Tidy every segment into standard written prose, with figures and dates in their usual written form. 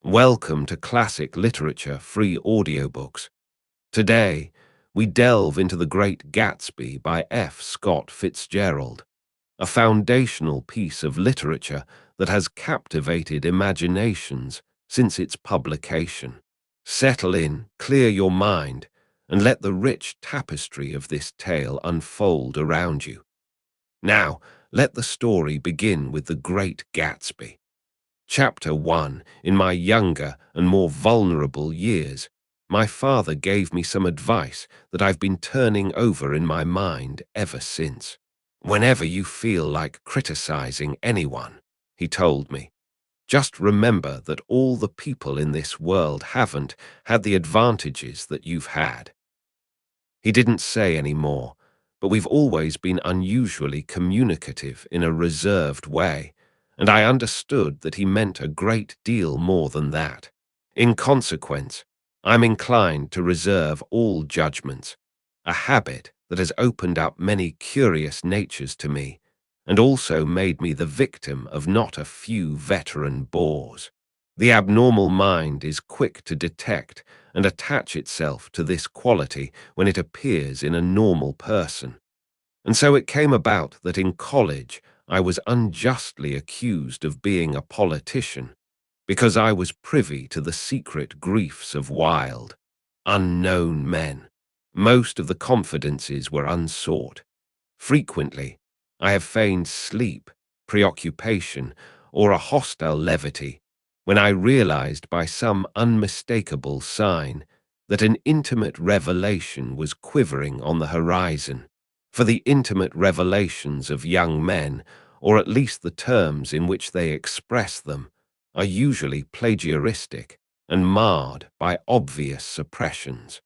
Welcome to Classic Literature Free Audiobooks. Today, we delve into The Great Gatsby by F. Scott Fitzgerald, a foundational piece of literature that has captivated imaginations since its publication. Settle in, clear your mind, and let the rich tapestry of this tale unfold around you. Now, let the story begin with The Great Gatsby. Chapter 1. In my younger and more vulnerable years, my father gave me some advice that I've been turning over in my mind ever since. Whenever you feel like criticizing anyone, he told me, just remember that all the people in this world haven't had the advantages that you've had. He didn't say any more, but we've always been unusually communicative in a reserved way, and I understood that he meant a great deal more than that. In consequence, I'm inclined to reserve all judgments, a habit that has opened up many curious natures to me, and also made me the victim of not a few veteran bores. The abnormal mind is quick to detect and attach itself to this quality when it appears in a normal person. And so it came about that in college I was unjustly accused of being a politician, because I was privy to the secret griefs of wild, unknown men. Most of the confidences were unsought. Frequently, I have feigned sleep, preoccupation, or a hostile levity when I realized by some unmistakable sign that an intimate revelation was quivering on the horizon. For the intimate revelations of young men, or at least the terms in which they express them, are usually plagiaristic and marred by obvious suppressions.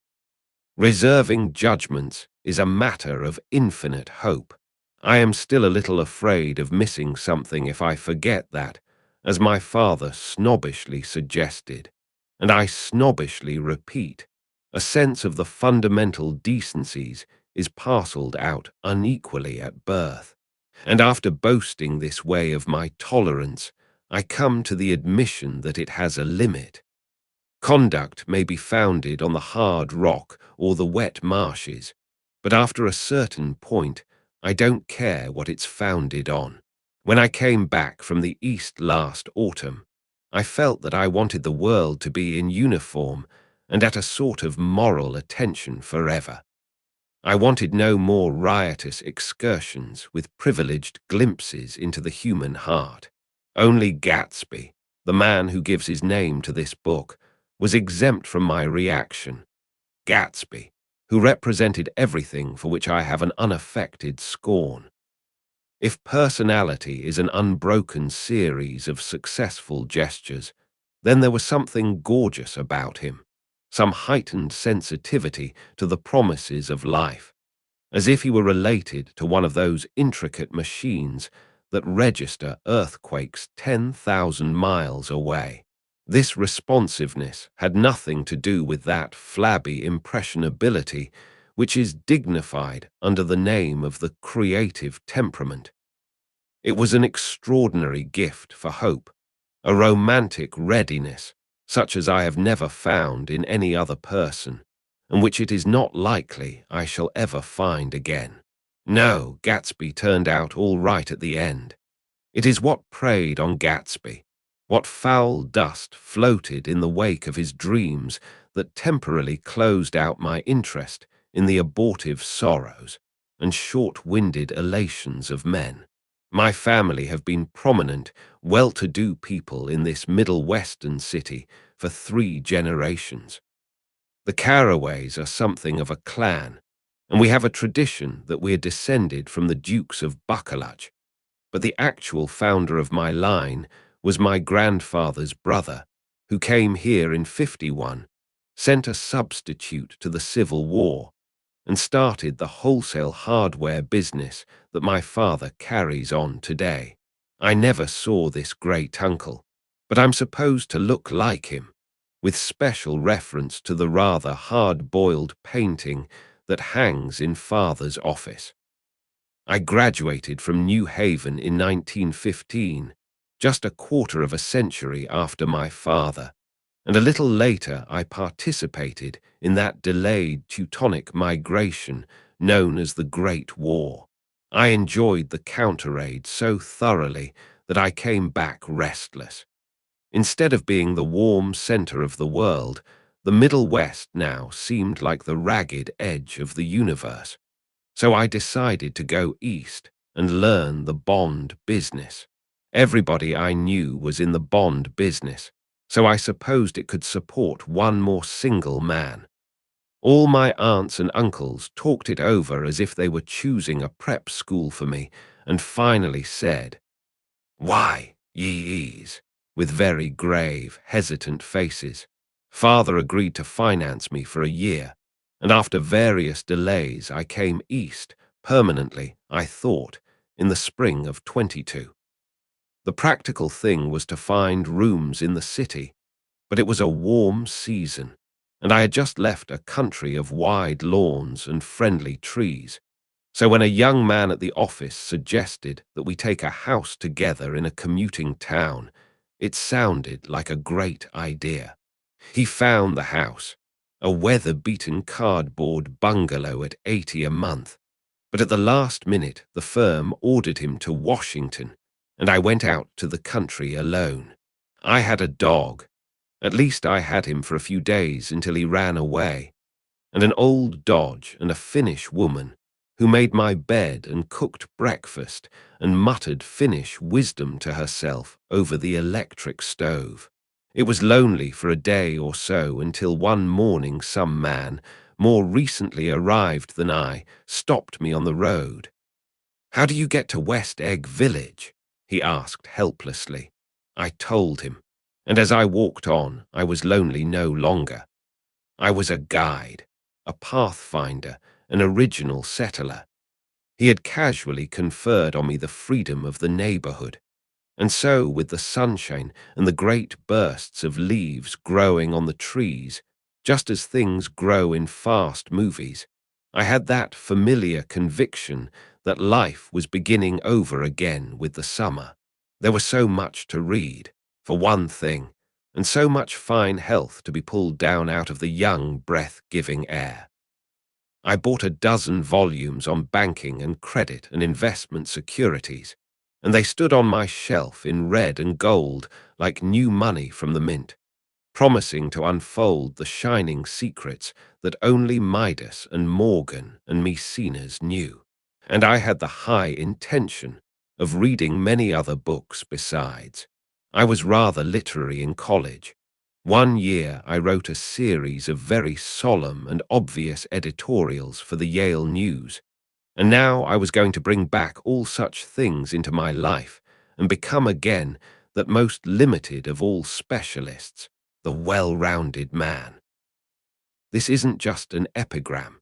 Reserving judgments is a matter of infinite hope. I am still a little afraid of missing something if I forget that, as my father snobbishly suggested, and I snobbishly repeat, a sense of the fundamental decencies is parcelled out unequally at birth. And after boasting this way of my tolerance, I come to the admission that it has a limit. Conduct may be founded on the hard rock or the wet marshes, but after a certain point, I don't care what it's founded on. When I came back from the East last autumn, I felt that I wanted the world to be in uniform and at a sort of moral attention forever. I wanted no more riotous excursions with privileged glimpses into the human heart. Only Gatsby, the man who gives his name to this book, was exempt from my reaction. Gatsby, who represented everything for which I have an unaffected scorn. If personality is an unbroken series of successful gestures, then there was something gorgeous about him, some heightened sensitivity to the promises of life, as if he were related to one of those intricate machines that register earthquakes 10,000 miles away. This responsiveness had nothing to do with that flabby impressionability which is dignified under the name of the creative temperament. It was an extraordinary gift for hope, a romantic readiness such as I have never found in any other person, and which it is not likely I shall ever find again. No, Gatsby turned out all right at the end. It is what preyed on Gatsby, what foul dust floated in the wake of his dreams that temporarily closed out my interest in the abortive sorrows and short-winded elations of men. My family have been prominent, well-to-do people in this Middle Western city for 3 generations. The Carraways are something of a clan, and we have a tradition that we are descended from the Dukes of Buccleuch, but the actual founder of my line was my grandfather's brother, who came here in '51, sent a substitute to the Civil War, and started the wholesale hardware business that my father carries on today. I never saw this great-uncle, but I'm supposed to look like him, with special reference to the rather hard-boiled painting that hangs in father's office. I graduated from New Haven in 1915, just a quarter of a century after my father, and a little later I participated in that delayed Teutonic migration known as the Great War. I enjoyed the counter-raid so thoroughly that I came back restless. Instead of being the warm center of the world, the Middle West now seemed like the ragged edge of the universe. So I decided to go east and learn the bond business. Everybody I knew was in the bond business, so I supposed it could support one more single man. All my aunts and uncles talked it over as if they were choosing a prep school for me, and finally said, "Why, yees," with very grave, hesitant faces. Father agreed to finance me for a year, and after various delays I came east, permanently, I thought, in the spring of 22. The practical thing was to find rooms in the city, but it was a warm season, and I had just left a country of wide lawns and friendly trees. So when a young man at the office suggested that we take a house together in a commuting town, it sounded like a great idea. He found the house, a weather-beaten cardboard bungalow at $80 a month. But at the last minute, the firm ordered him to Washington, and I went out to the country alone. I had a dog. At least I had him for a few days until he ran away, and an old Dodge and a Finnish woman who made my bed and cooked breakfast and muttered Finnish wisdom to herself over the electric stove. It was lonely for a day or so until one morning some man, more recently arrived than I, stopped me on the road. "How do you get to West Egg Village?" he asked helplessly. I told him, and as I walked on, I was lonely no longer. I was a guide, a pathfinder, an original settler. He had casually conferred on me the freedom of the neighborhood. And so, with the sunshine and the great bursts of leaves growing on the trees, just as things grow in fast movies, I had that familiar conviction that life was beginning over again with the summer. There was so much to read, for one thing, and so much fine health to be pulled down out of the young, breath-giving air. I bought a dozen volumes on banking and credit and investment securities, and they stood on my shelf in red and gold like new money from the mint, promising to unfold the shining secrets that only Midas and Morgan and Maecenas knew. And I had the high intention of reading many other books besides. I was rather literary in college. One year I wrote a series of very solemn and obvious editorials for the Yale News, and now I was going to bring back all such things into my life and become again that most limited of all specialists, the well-rounded man. This isn't just an epigram.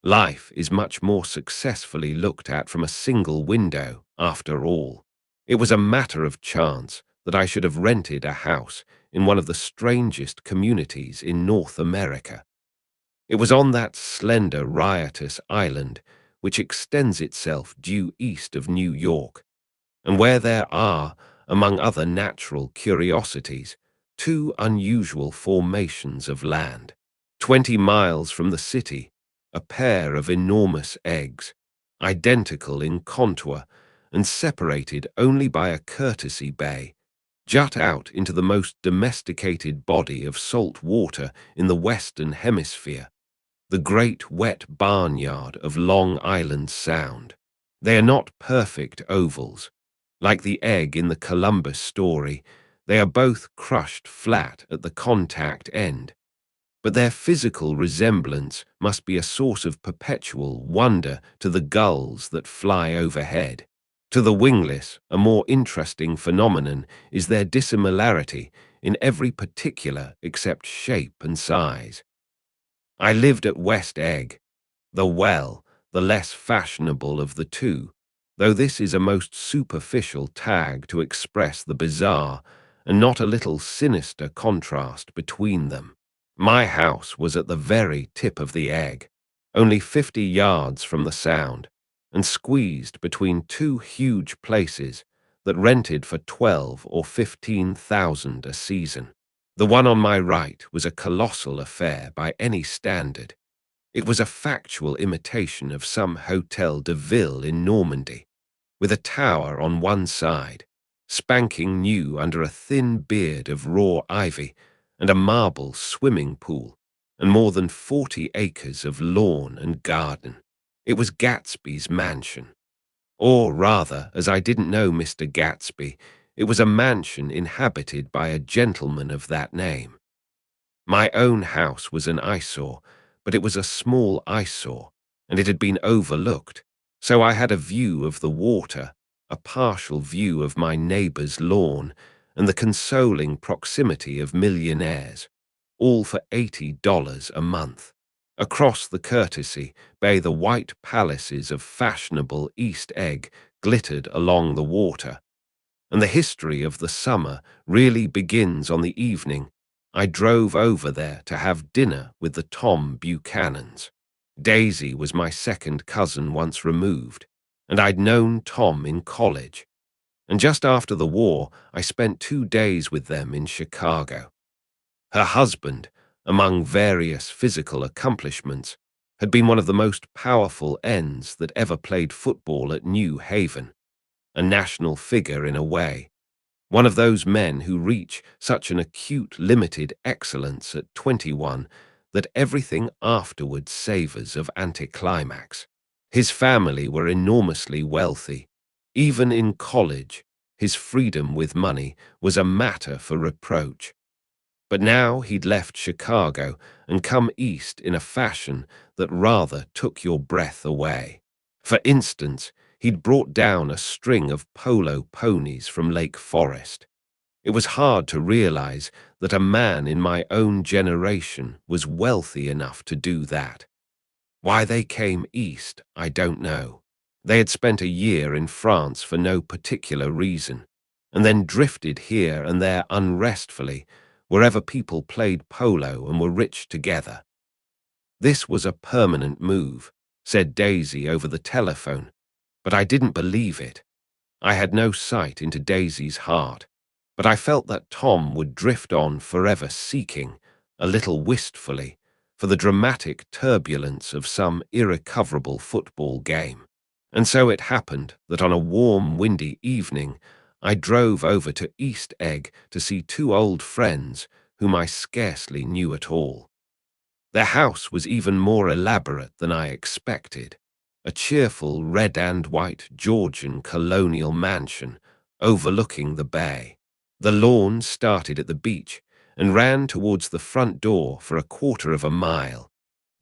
Life is much more successfully looked at from a single window, after all. It was a matter of chance that I should have rented a house in one of the strangest communities in North America. It was on that slender, riotous island which extends itself due east of New York, and where there are, among other natural curiosities, two unusual formations of land. 20 miles from the city, a pair of enormous eggs, identical in contour and separated only by a courtesy bay, jut out into the most domesticated body of salt water in the Western Hemisphere, the great wet barnyard of Long Island Sound. They are not perfect ovals. Like the egg in the Columbus story, they are both crushed flat at the contact end. But their physical resemblance must be a source of perpetual wonder to the gulls that fly overhead. To the wingless, a more interesting phenomenon is their dissimilarity in every particular except shape and size. I lived at West Egg, the less fashionable of the two, though this is a most superficial tag to express the bizarre and not a little sinister contrast between them. My house was at the very tip of the egg, only 50 yards from the Sound, and squeezed between two huge places that rented for 12 or 15,000 a season. The one on my right was a colossal affair by any standard. It was a factual imitation of some Hotel de Ville in Normandy, with a tower on one side, spanking new under a thin beard of raw ivy, and a marble swimming pool, and more than 40 acres of lawn and garden. It was Gatsby's mansion. Or rather, as I didn't know Mr. Gatsby, it was a mansion inhabited by a gentleman of that name. My own house was an eyesore, but it was a small eyesore, and it had been overlooked, so I had a view of the water, a partial view of my neighbour's lawn, and the consoling proximity of millionaires, all for $80 a month. Across the courtesy bay the white palaces of fashionable East Egg glittered along the water, and the history of the summer really begins on the evening I drove over there to have dinner with the Tom Buchanans. Daisy was my second cousin once removed, and I'd known Tom in college. And just after the war, I spent 2 days with them in Chicago. Her husband, among various physical accomplishments, had been one of the most powerful ends that ever played football at New Haven, a national figure in a way. One of those men who reach such an acute limited excellence at 21 that everything afterwards savours of anticlimax. His family were enormously wealthy. Even in college, his freedom with money was a matter for reproach. But now he'd left Chicago and come east in a fashion that rather took your breath away. For instance, he'd brought down a string of polo ponies from Lake Forest. It was hard to realize that a man in my own generation was wealthy enough to do that. Why they came east, I don't know. They had spent a year in France for no particular reason, and then drifted here and there unrestfully, wherever people played polo and were rich together. This was a permanent move, said Daisy over the telephone, but I didn't believe it. I had no sight into Daisy's heart, but I felt that Tom would drift on forever seeking, a little wistfully, for the dramatic turbulence of some irrecoverable football game. And so it happened that on a warm, windy evening, I drove over to East Egg to see 2 old friends whom I scarcely knew at all. Their house was even more elaborate than I expected, a cheerful red and white Georgian colonial mansion overlooking the bay. The lawn started at the beach and ran towards the front door for a quarter of a mile,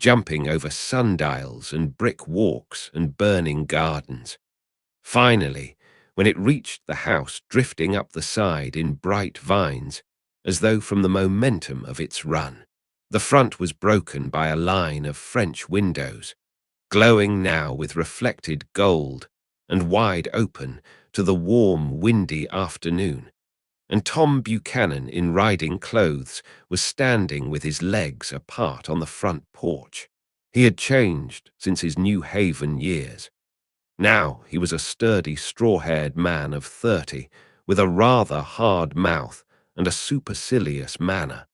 jumping over sundials and brick walks and burning gardens. Finally, when it reached the house drifting up the side in bright vines, as though from the momentum of its run, the front was broken by a line of French windows, glowing now with reflected gold and wide open to the warm, windy afternoon, and Tom Buchanan in riding clothes was standing with his legs apart on the front porch. He had changed since his New Haven years. Now he was a sturdy, straw-haired man of 30, with a rather hard mouth and a supercilious manner.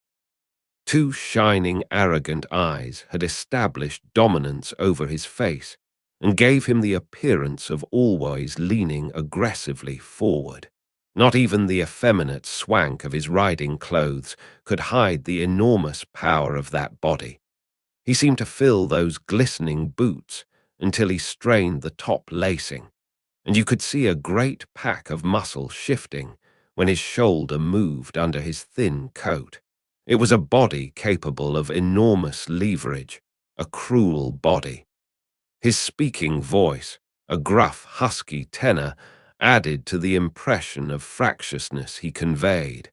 2 shining, arrogant eyes had established dominance over his face and gave him the appearance of always leaning aggressively forward. Not even the effeminate swank of his riding clothes could hide the enormous power of that body. He seemed to fill those glistening boots until he strained the top lacing, and you could see a great pack of muscle shifting when his shoulder moved under his thin coat. It was a body capable of enormous leverage, a cruel body. His speaking voice, a gruff, husky tenor, added to the impression of fractiousness he conveyed.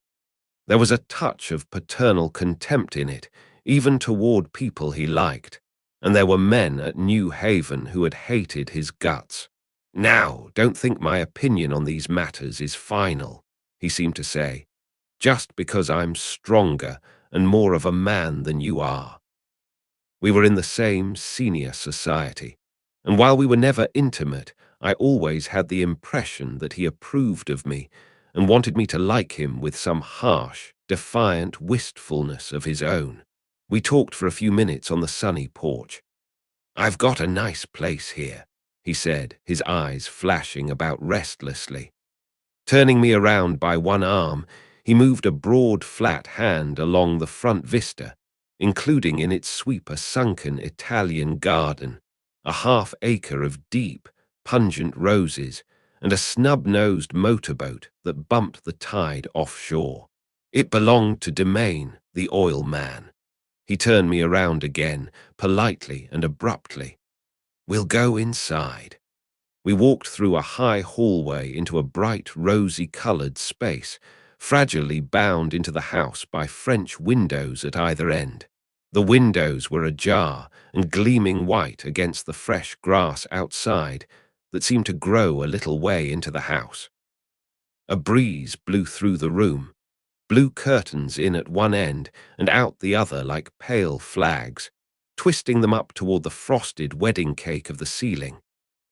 There was a touch of paternal contempt in it, even toward people he liked, and there were men at New Haven who had hated his guts. "Now, don't think my opinion on these matters is final," he seemed to say, "just because I'm stronger and more of a man than you are." We were in the same senior society, and while we were never intimate, I always had the impression that he approved of me and wanted me to like him with some harsh, defiant wistfulness of his own. We talked for a few minutes on the sunny porch. "I've got a nice place here," he said, his eyes flashing about restlessly. Turning me around by one arm, he moved a broad, flat hand along the front vista, including in its sweep a sunken Italian garden, a half-acre of deep, pungent roses, and a snub-nosed motorboat that bumped the tide offshore. It belonged to Domain, the oil man. He turned me around again, politely and abruptly. "We'll go inside." We walked through a high hallway into a bright, rosy-colored space, fragilely bound into the house by French windows at either end. The windows were ajar and gleaming white against the fresh grass outside that seemed to grow a little way into the house. A breeze blew through the room, blue curtains in at one end and out the other like pale flags, twisting them up toward the frosted wedding cake of the ceiling,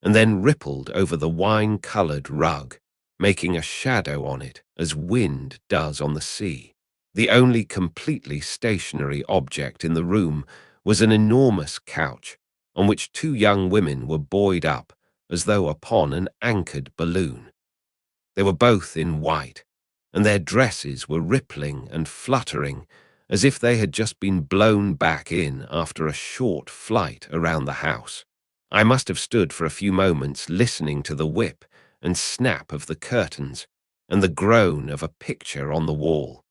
and then rippled over the wine-colored rug, making a shadow on it as wind does on the sea. The only completely stationary object in the room was an enormous couch on which two young women were buoyed up as though upon an anchored balloon. They were both in white, and their dresses were rippling and fluttering as if they had just been blown back in after a short flight around the house. I must have stood for a few moments listening to the whip and snap of the curtains and the groan of a picture on the wall.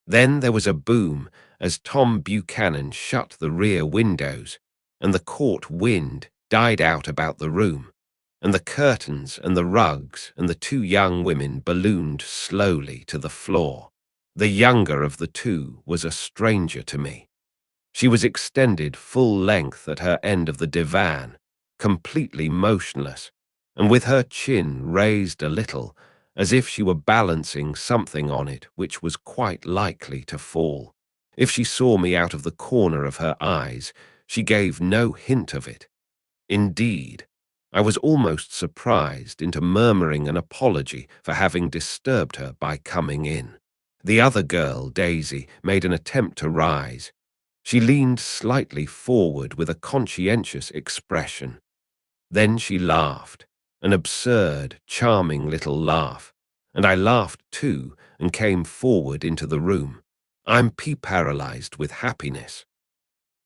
Then there was a boom as Tom Buchanan shut the rear windows, and the court wind died out about the room, and the curtains and the rugs and the two young women ballooned slowly to the floor. The younger of the two was a stranger to me. She was extended full length at her end of the divan, completely motionless, and with her chin raised a little, as if she were balancing something on it which was quite likely to fall. If she saw me out of the corner of her eyes, she gave no hint of it. Indeed, I was almost surprised into murmuring an apology for having disturbed her by coming in. The other girl, Daisy, made an attempt to rise. She leaned slightly forward with a conscientious expression. Then she laughed, an absurd, charming little laugh, and I laughed too and came forward into the room. I'm paralyzed with happiness.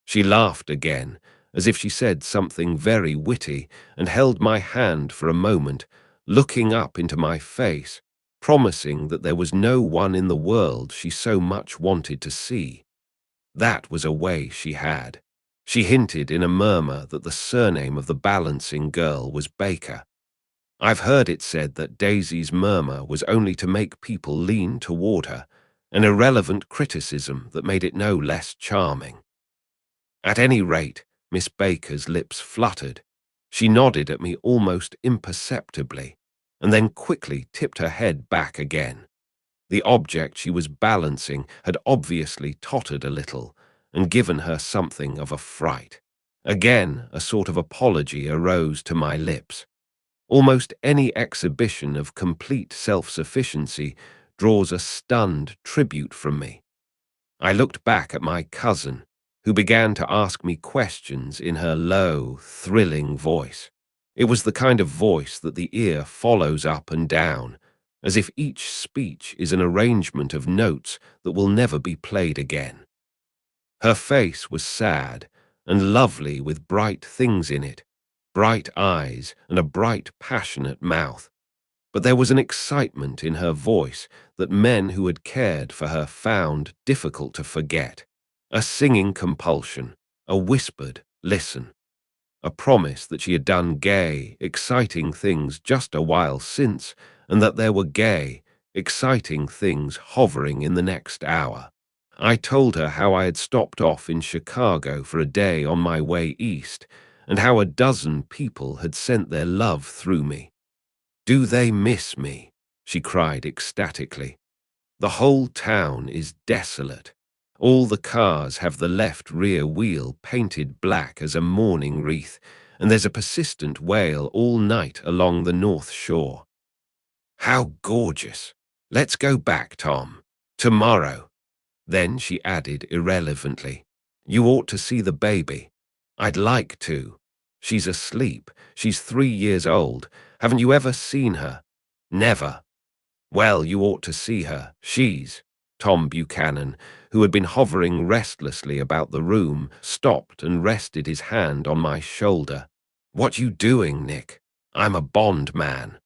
She laughed again, as if she said something very witty, and held my hand for a moment, looking up into my face, promising that there was no one in the world she so much wanted to see. That was a way she had. She hinted in a murmur that the surname of the balancing girl was Baker. I've heard it said that Daisy's murmur was only to make people lean toward her, an irrelevant criticism that made it no less charming. At any rate, Miss Baker's lips fluttered. She nodded at me almost imperceptibly, and then quickly tipped her head back again. The object she was balancing had obviously tottered a little and given her something of a fright. Again, a sort of apology arose to my lips. Almost any exhibition of complete self-sufficiency draws a stunned tribute from me. I looked back at my cousin, who began to ask me questions in her low, thrilling voice. It was the kind of voice that the ear follows up and down, as if each speech is an arrangement of notes that will never be played again. Her face was sad and lovely with bright things in it, bright eyes and a bright, passionate mouth. But there was an excitement in her voice that men who had cared for her found difficult to forget. A singing compulsion, a whispered listen, a promise that she had done gay, exciting things just a while since, and that there were gay, exciting things hovering in the next hour. I told her how I had stopped off in Chicago for a day on my way east, and how a dozen people had sent their love through me. "Do they miss me?" she cried ecstatically. "The whole town is desolate. All the cars have the left rear wheel painted black as a mourning wreath, and there's a persistent wail all night along the North Shore. How gorgeous! Let's go back, Tom. Tomorrow. Then she added irrelevantly, "You ought to see the baby." "I'd like to." "She's asleep. She's 3 years old. Haven't you ever seen her?" "Never." "Well, you ought to see her. She's—" Tom Buchanan, who had been hovering restlessly about the room, stopped and rested his hand on my shoulder. "What you doing, Nick? I'm a Bond man."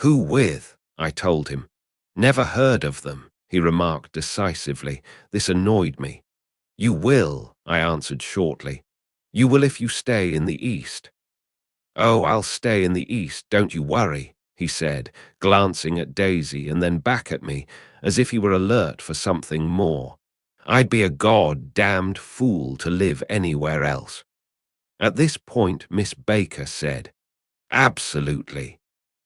"Who with?" I told him. "Never heard of them," he remarked decisively. This annoyed me. "You will," I answered shortly. "You will if you stay in the East." "Oh, I'll stay in the East, don't you worry," he said, glancing at Daisy and then back at me, as if he were alert for something more. "I'd be a god-damned fool to live anywhere else." At this point, Miss Baker said, "Absolutely,"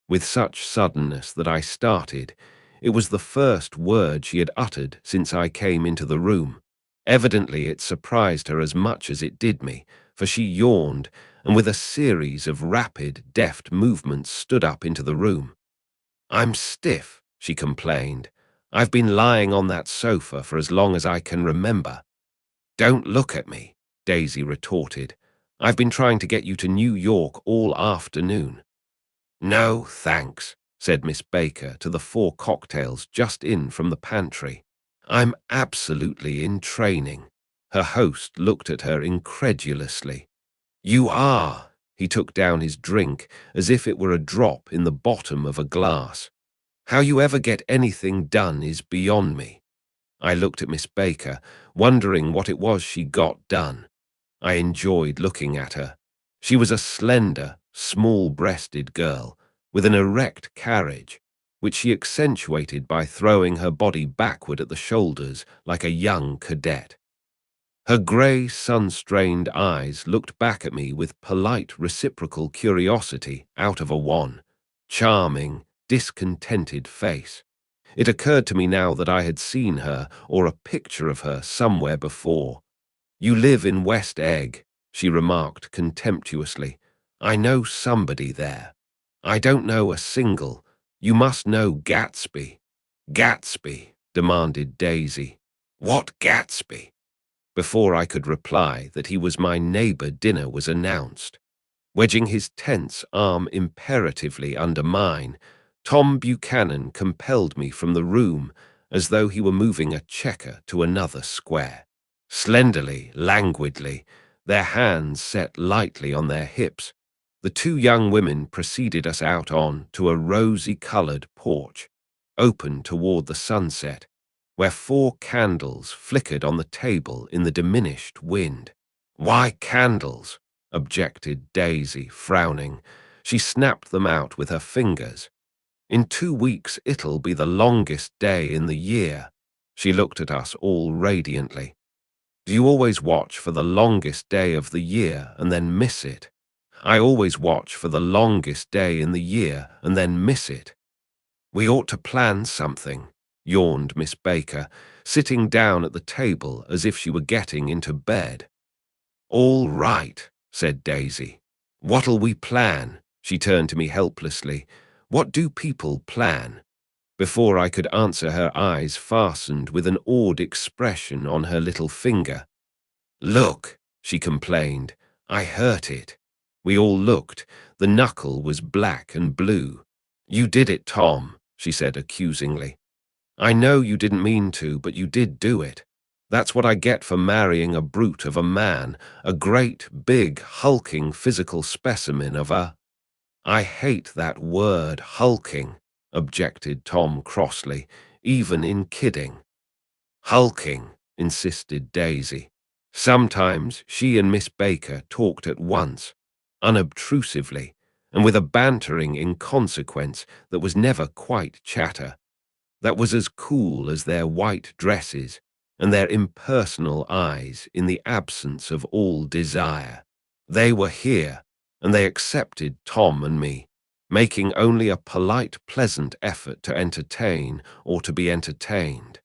with such suddenness that I started. It was the first word she had uttered since I came into the room. Evidently it surprised her as much as it did me, for she yawned and with a series of rapid, deft movements stood up into the room. "I'm stiff," she complained. "I've been lying on that sofa for as long as I can remember." "Don't look at me," Daisy retorted. "I've been trying to get you to New York all afternoon." "No, thanks," said Miss Baker to the 4 cocktails just in from the pantry. "I'm absolutely in training." Her host looked at her incredulously. "You are." He took down his drink as if it were a drop in the bottom of a glass. "How you ever get anything done is beyond me." I looked at Miss Baker, wondering what it was she got done. I enjoyed looking at her. She was a slender, small-breasted girl with an erect carriage, which she accentuated by throwing her body backward at the shoulders like a young cadet. Her grey, sun-strained eyes looked back at me with polite reciprocal curiosity out of a wan, charming, discontented face. It occurred to me now that I had seen her or a picture of her somewhere before. "You live in West Egg," she remarked contemptuously. "I know somebody there." "I don't know a single. You must know Gatsby." "Gatsby?" demanded Daisy. "What Gatsby?" Before I could reply that he was my neighbor, dinner was announced. Wedging his tense arm imperatively under mine, Tom Buchanan compelled me from the room as though he were moving a checker to another square. Slenderly, languidly, their hands set lightly on their hips, the 2 young women preceded us out on to a rosy-colored porch, open toward the sunset, where 4 candles flickered on the table in the diminished wind. "Why candles?" objected Daisy, frowning. She snapped them out with her fingers. "In 2 weeks it'll be the longest day in the year." She looked at us all radiantly. "Do you always watch for the longest day of the year and then miss it?" "I always watch for the longest day in the year and then miss it." "We ought to plan something," yawned Miss Baker, sitting down at the table as if she were getting into bed. "All right," said Daisy. "What'll we plan?" She turned to me helplessly. "What do people plan?" Before I could answer, her eyes fastened with an awed expression on her little finger. "Look," she complained. "I hurt it." We all looked. The knuckle was black and blue. "You did it, Tom," she said accusingly. "I know you didn't mean to, but you did do it. That's what I get for marrying a brute of a man, a great, big, hulking physical specimen of a—" "I hate that word, hulking," objected Tom crossly, "even in kidding." "Hulking," insisted Daisy. Sometimes she and Miss Baker talked at once, unobtrusively, and with a bantering inconsequence that was never quite chatter, that was as cool as their white dresses and their impersonal eyes in the absence of all desire. They were here, and they accepted Tom and me, making only a polite, pleasant effort to entertain or to be entertained.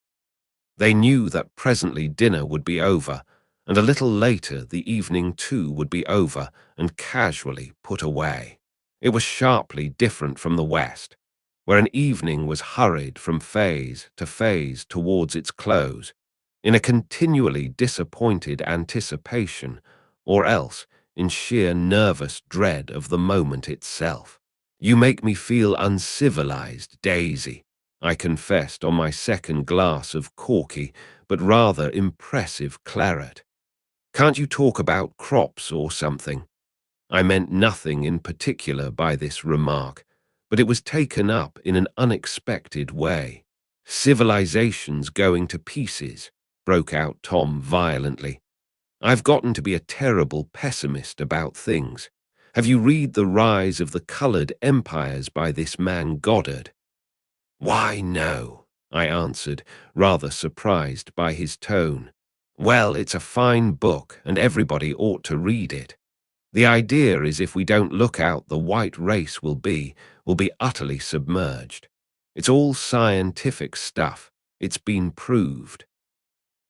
They knew that presently dinner would be over, and a little later the evening too would be over and casually put away. It was sharply different from the West. where an evening was hurried from phase to phase towards its close, in a continually disappointed anticipation, or else in sheer nervous dread of the moment itself. "You make me feel uncivilized, Daisy," I confessed on my second glass of corky but rather impressive claret. "Can't you talk about crops or something?" I meant nothing in particular by this remark, but it was taken up in an unexpected way. "Civilization's going to pieces," broke out Tom violently. "I've gotten to be a terrible pessimist about things. Have you read The Rise of the Colored Empires by this man Goddard?" "Why, no," I answered, rather surprised by his tone. "Well, it's a fine book, and everybody ought to read it. The idea is if we don't look out, the white race will be utterly submerged. It's all scientific stuff. It's been proved."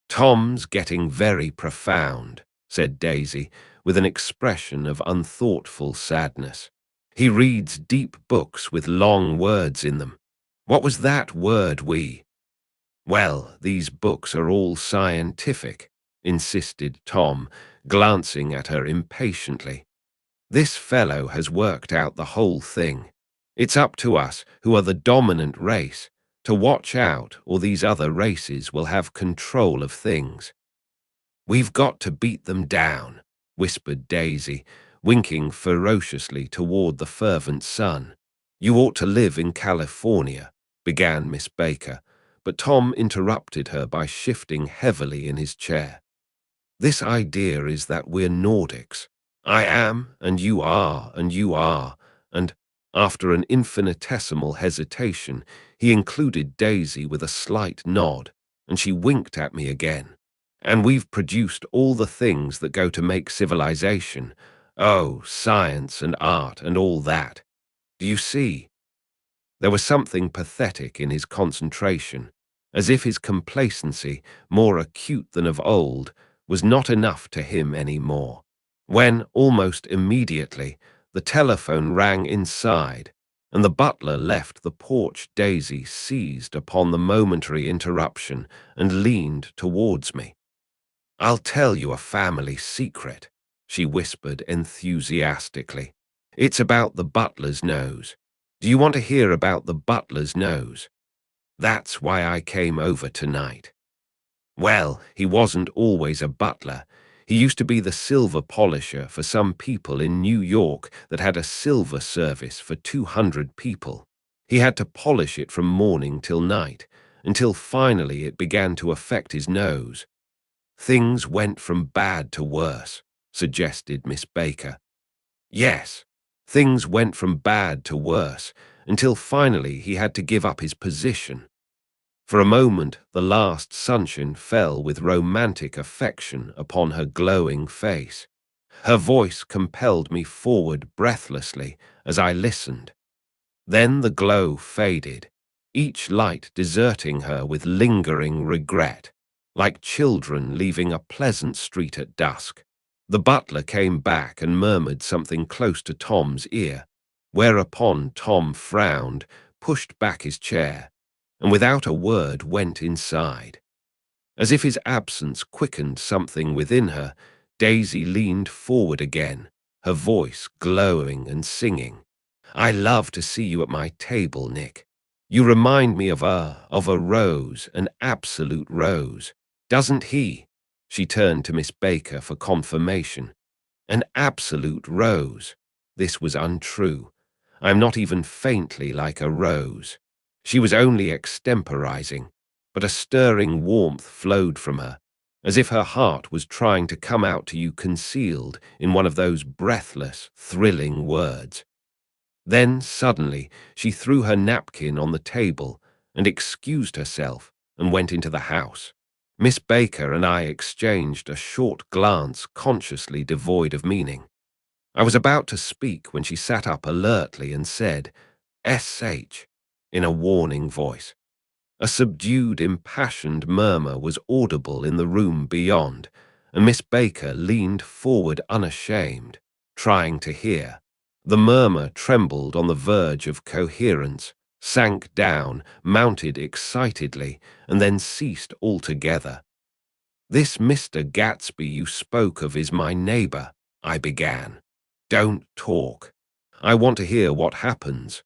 "Tom's getting very profound," said Daisy, with an expression of unthoughtful sadness. "He reads deep books with long words in them. What was that word Well, these books are all scientific," insisted Tom, glancing at her impatiently. "This fellow has worked out the whole thing. It's up to us, who are the dominant race, to watch out, or these other races will have control of things." "We've got to beat them down," whispered Daisy, winking ferociously toward the fervent sun. "You ought to live in California," began Miss Baker, but Tom interrupted her by shifting heavily in his chair. "This idea is that we're Nordics. I am, and you are, and you are, and—" After an infinitesimal hesitation, he included Daisy with a slight nod, and she winked at me again. "And we've produced all the things that go to make civilization. Oh, science and art and all that. Do you see?" There was something pathetic in his concentration, as if his complacency, more acute than of old, was not enough to him any more. When, almost immediately, the telephone rang inside, and the butler left the porch, Daisy seized upon the momentary interruption and leaned towards me. "I'll tell you a family secret," she whispered enthusiastically. "It's about the butler's nose. Do you want to hear about the butler's nose? That's why I came over tonight. Well, he wasn't always a butler. He used to be the silver polisher for some people in New York that had a silver service for 200 people. He had to polish it from morning till night, until finally it began to affect his nose. Things went from bad to worse," suggested Miss Baker. "Yes, things went from bad to worse, until finally he had to give up his position." For a moment, the last sunshine fell with romantic affection upon her glowing face. Her voice compelled me forward breathlessly as I listened. Then the glow faded, each light deserting her with lingering regret, like children leaving a pleasant street at dusk. The butler came back and murmured something close to Tom's ear, whereupon Tom frowned, pushed back his chair, and without a word went inside. As if his absence quickened something within her, Daisy leaned forward again, her voice glowing and singing. "I love to see you at my table, Nick. You remind me of a rose, an absolute rose. Doesn't he?" She turned to Miss Baker for confirmation. "An absolute rose." This was untrue. I am not even faintly like a rose. She was only extemporizing, but a stirring warmth flowed from her, as if her heart was trying to come out to you concealed in one of those breathless, thrilling words. Then, suddenly, she threw her napkin on the table and excused herself and went into the house. Miss Baker and I exchanged a short glance consciously devoid of meaning. I was about to speak when she sat up alertly and said, "S.H." in a warning voice. A subdued, impassioned murmur was audible in the room beyond, and Miss Baker leaned forward unashamed, trying to hear. The murmur trembled on the verge of coherence, sank down, mounted excitedly, and then ceased altogether. "This Mr. Gatsby you spoke of is my neighbor," I began. "Don't talk. I want to hear what happens."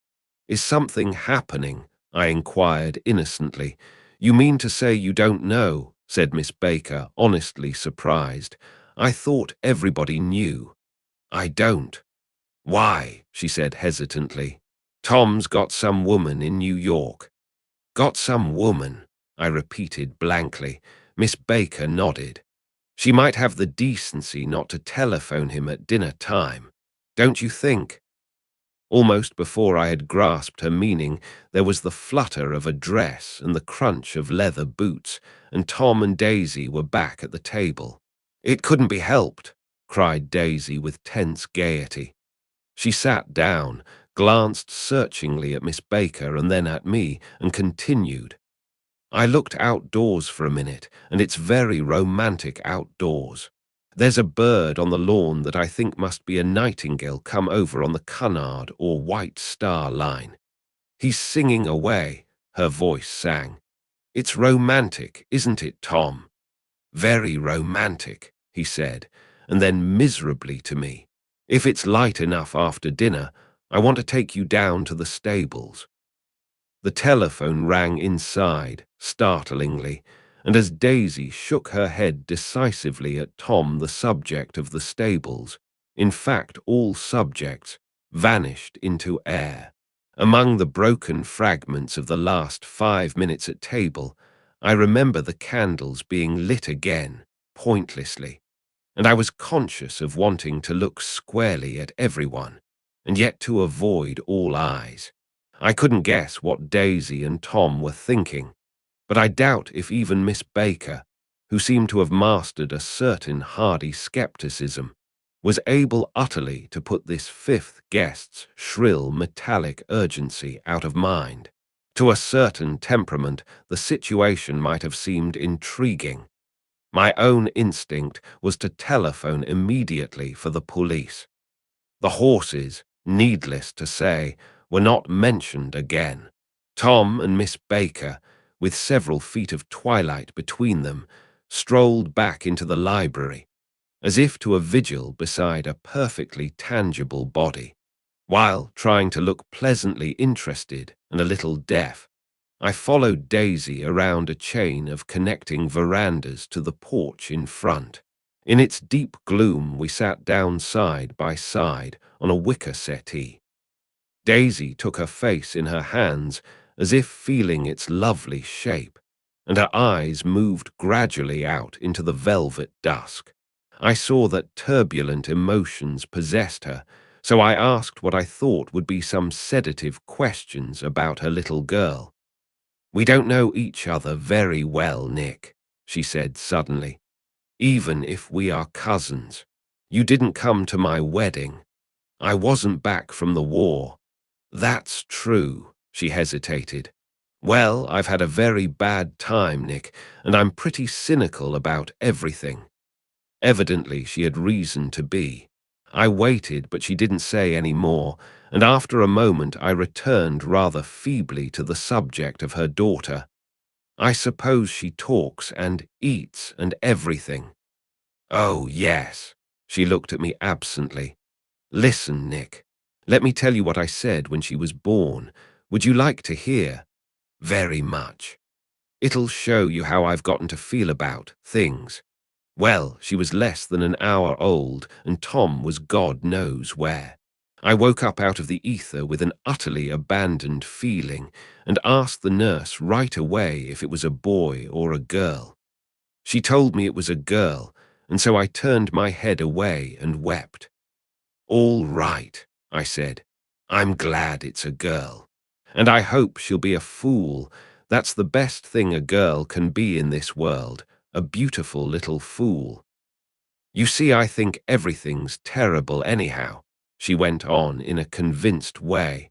"Is something happening?" I inquired innocently. "You mean to say you don't know?" said Miss Baker, honestly surprised. "I thought everybody knew." "I don't." "Why?" she said hesitantly. "Tom's got some woman in New York." "Got some woman?" I repeated blankly. Miss Baker nodded. "She might have the decency not to telephone him at dinner time, don't you think?" Almost before I had grasped her meaning, there was the flutter of a dress and the crunch of leather boots, and Tom and Daisy were back at the table. "It couldn't be helped," cried Daisy with tense gaiety. She sat down, glanced searchingly at Miss Baker and then at me, and continued. "I looked outdoors for a minute, and it's very romantic outdoors. There's a bird on the lawn that I think must be a nightingale come over on the Cunard or White Star line. He's singing away," her voice sang. "It's romantic, isn't it, Tom?" "Very romantic," he said, and then miserably to me, "If it's light enough after dinner, I want to take you down to the stables." The telephone rang inside, startlingly, and as Daisy shook her head decisively at Tom, the subject of the stables, in fact all subjects, vanished into air. Among the broken fragments of the last 5 minutes at table, I remember the candles being lit again, pointlessly, and I was conscious of wanting to look squarely at everyone, and yet to avoid all eyes. I couldn't guess what Daisy and Tom were thinking, but I doubt if even Miss Baker, who seemed to have mastered a certain hardy skepticism, was able utterly to put this fifth guest's shrill metallic urgency out of mind. To a certain temperament, the situation might have seemed intriguing. My own instinct was to telephone immediately for the police. The horses, needless to say, were not mentioned again. Tom and Miss Baker, with several feet of twilight between them, strolled back into the library, as if to a vigil beside a perfectly tangible body. While trying to look pleasantly interested and a little deaf, I followed Daisy around a chain of connecting verandas to the porch in front. In its deep gloom, we sat down side by side on a wicker settee. Daisy took her face in her hands as if feeling its lovely shape, and her eyes moved gradually out into the velvet dusk. I saw that turbulent emotions possessed her, so I asked what I thought would be some sedative questions about her little girl. "We don't know each other very well, Nick," she said suddenly, "even if we are cousins. You didn't come to my wedding. I wasn't back from the war." "That's true," she hesitated. "Well, I've had a very bad time, Nick, and I'm pretty cynical about everything." Evidently, she had reason to be. I waited, but she didn't say any more, and after a moment I returned rather feebly to the subject of her daughter. "I suppose she talks and eats and everything." "Oh, yes." She looked at me absently. "Listen, Nick. Let me tell you what I said when she was born. Would you like to hear?" "Very much. It'll show you how I've gotten to feel about things." Well, she was less than an hour old, and Tom was God knows where. I woke up out of the ether with an utterly abandoned feeling and asked the nurse right away if it was a boy or a girl. She told me it was a girl, and so I turned my head away and wept. "All right," I said. "I'm glad it's a girl. And I hope she'll be a fool. That's the best thing a girl can be in this world, a beautiful little fool. You see, I think everything's terrible anyhow," she went on in a convinced way.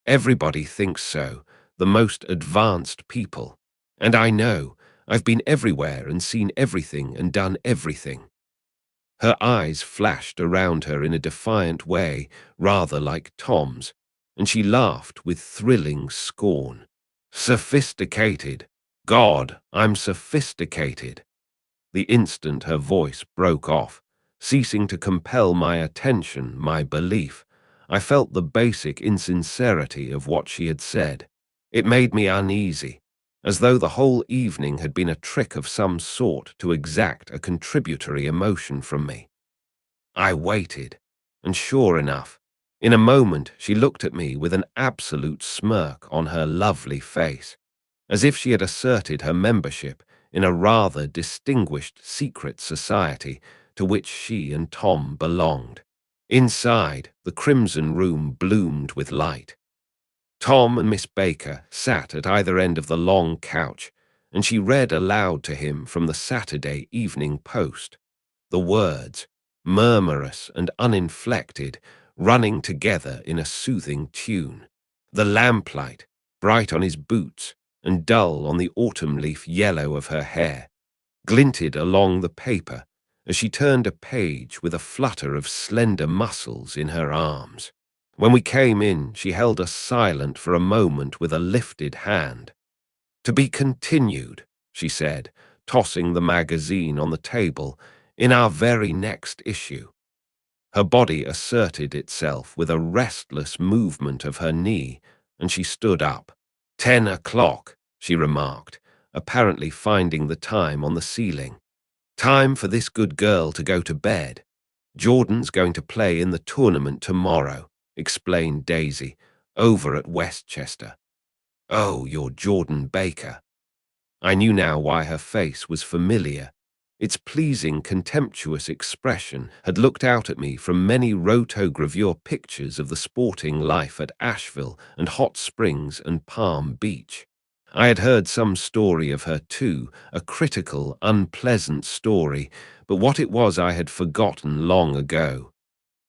"Everybody thinks so, the most advanced people. And I know, I've been everywhere and seen everything and done everything." Her eyes flashed around her in a defiant way, rather like Tom's, and she laughed with thrilling scorn. Sophisticated. God, I'm sophisticated. The instant her voice broke off, ceasing to compel my attention, my belief, I felt the basic insincerity of what she had said. It made me uneasy, as though the whole evening had been a trick of some sort to exact a contributory emotion from me. I waited, and sure enough, in a moment she looked at me with an absolute smirk on her lovely face, as if she had asserted her membership in a rather distinguished secret society to which she and Tom belonged. Inside, the crimson room bloomed with light. Tom and Miss Baker sat at either end of the long couch, and she read aloud to him from the Saturday Evening Post, the words, murmurous and uninflected, running together in a soothing tune. The lamplight, bright on his boots and dull on the autumn leaf yellow of her hair, glinted along the paper as she turned a page with a flutter of slender muscles in her arms. When we came in, she held us silent for a moment with a lifted hand. To be continued, she said, tossing the magazine on the table, in our very next issue. Her body asserted itself with a restless movement of her knee, and she stood up. 10 o'clock, she remarked, apparently finding the time on the ceiling. Time for this good girl to go to bed. Jordan's going to play in the tournament tomorrow, explained Daisy, over at Westchester. Oh, you're Jordan Baker. I knew now why her face was familiar. Its pleasing, contemptuous expression had looked out at me from many rotogravure pictures of the sporting life at Asheville and Hot Springs and Palm Beach. I had heard some story of her too, a critical, unpleasant story, but what it was I had forgotten long ago.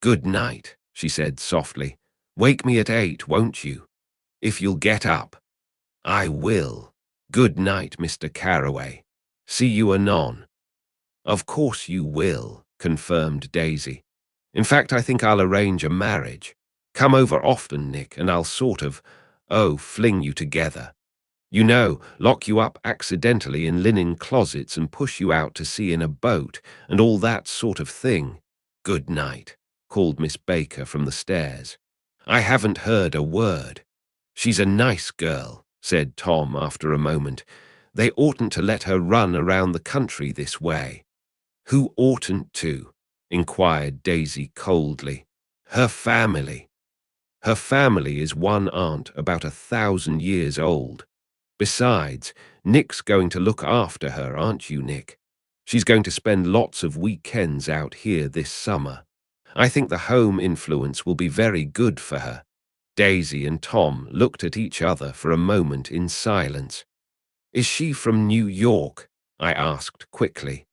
Good night, she said softly. Wake me at 8, won't you? If you'll get up. I will. Good night, Mr. Carraway. See you anon. Of course you will, confirmed Daisy. In fact, I think I'll arrange a marriage. Come over often, Nick, and I'll fling you together. You know, lock you up accidentally in linen closets and push you out to sea in a boat and all that sort of thing. Good night, called Miss Baker from the stairs. I haven't heard a word. She's a nice girl, said Tom after a moment. They oughtn't to let her run around the country this way. Who oughtn't to? Inquired Daisy coldly. Her family. Her family is one aunt about 1,000 years old. Besides, Nick's going to look after her, aren't you, Nick? She's going to spend lots of weekends out here this summer. I think the home influence will be very good for her. Daisy and Tom looked at each other for a moment in silence. Is she from New York? I asked quickly.